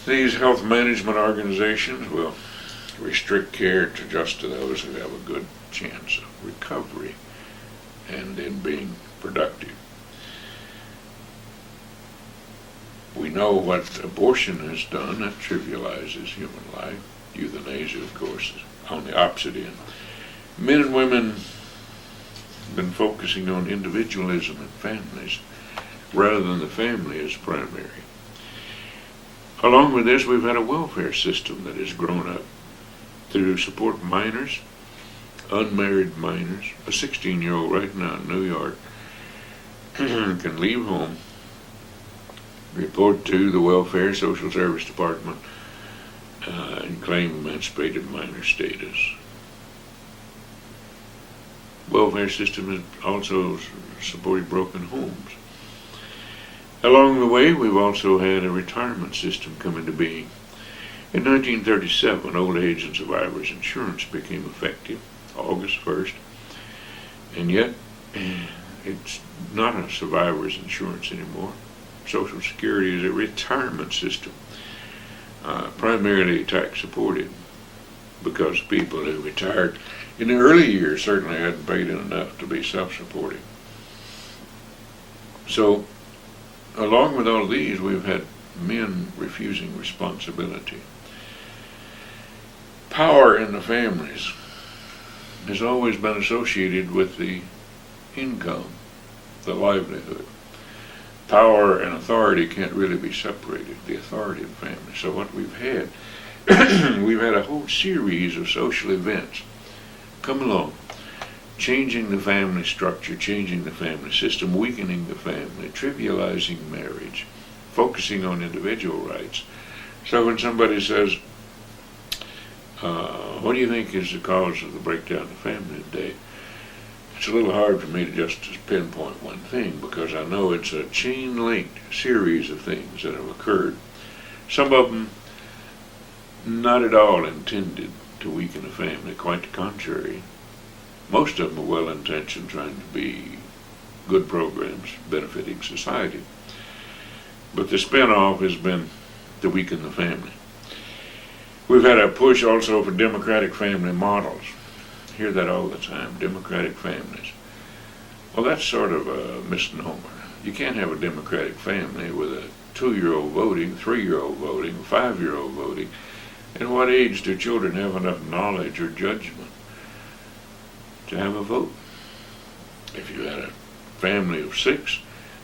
these health management organizations will restrict care to just to those who have a good chance of recovery and in being productive. We know what abortion has done. That trivializes human life. Euthanasia, of course, is on the opposite end. Men and women have been focusing on individualism and families rather than the family as primary. Along with this, we've had a welfare system that has grown up to support minors, unmarried minors. A 16-year-old right now in New York can leave home, report to the Welfare Social Service Department, and claim emancipated minor status. Welfare system has also supported broken homes. Along the way, we've also had a retirement system come into being. In 1937, old age and survivors insurance became effective, August 1st, and yet it's not a survivor's insurance anymore. Social Security is a retirement system, primarily tax supported, because people who retired in the early years certainly hadn't paid in enough to be self-supporting. So, along with all these, we've had men refusing responsibility. Power in the families has always been associated with the income, the livelihood. Power and authority can't really be separated, the authority of the family. So what we've had, we've had a whole series of social events come along, changing the family structure, changing the family system, weakening the family, trivializing marriage, focusing on individual rights. So when somebody says, what do you think is the cause of the breakdown of the family today? It's a little hard for me to just pinpoint one thing, because I know it's a chain-linked series of things that have occurred. Some of them not at all intended to weaken the family, quite the contrary. Most of them are well-intentioned, trying to be good programs benefiting society. But the spin-off has been to weaken the family. We've had a push also for democratic family models. Hear that all the time, democratic families. Well, that's sort of a misnomer. You can't have a democratic family with a 2-year-old voting, 3-year-old voting, 5-year-old voting. At what age do children have enough knowledge or judgment to have a vote? If you had a family of 6,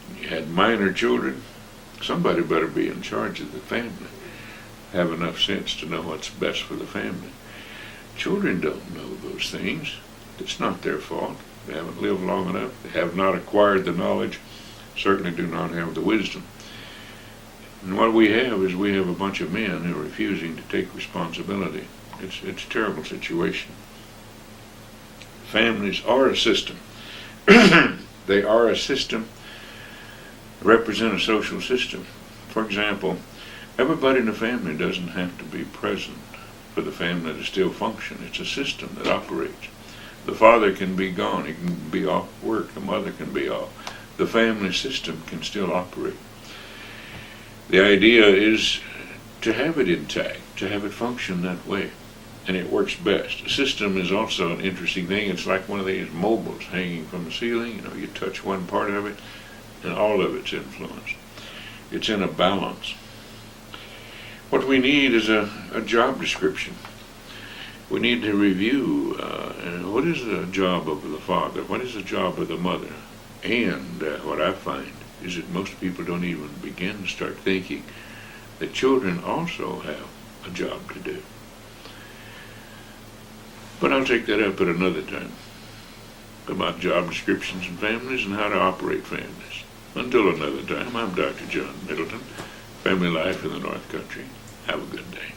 and you had minor children, somebody better be in charge of the family. Have enough sense to know what's best for the family. Children don't know those things. It's not their fault. They haven't lived long enough. They have not acquired the knowledge. Certainly do not have the wisdom. And what we have is we have a bunch of men who are refusing to take responsibility. It's a terrible situation. Families are a system. They are a system, represent a social system. For example, everybody in the family doesn't have to be present for the family to still function. It's a system that operates. The father can be gone, he can be off work, the mother can be off. The family system can still operate. The idea is to have it intact, to have it function that way, and it works best. A system is also an interesting thing. It's like one of these mobiles hanging from the ceiling. You know, you touch one part of it, and all of it's influenced. It's in a balance. What we need is a job description. We need to review what is the job of the father, what is the job of the mother. And what I find is that most people don't even begin to start thinking that children also have a job to do. But I'll take that up at another time, about job descriptions in families and how to operate families. Until another time, I'm Dr. John Middleton, Family Life in the North Country. Have a good day.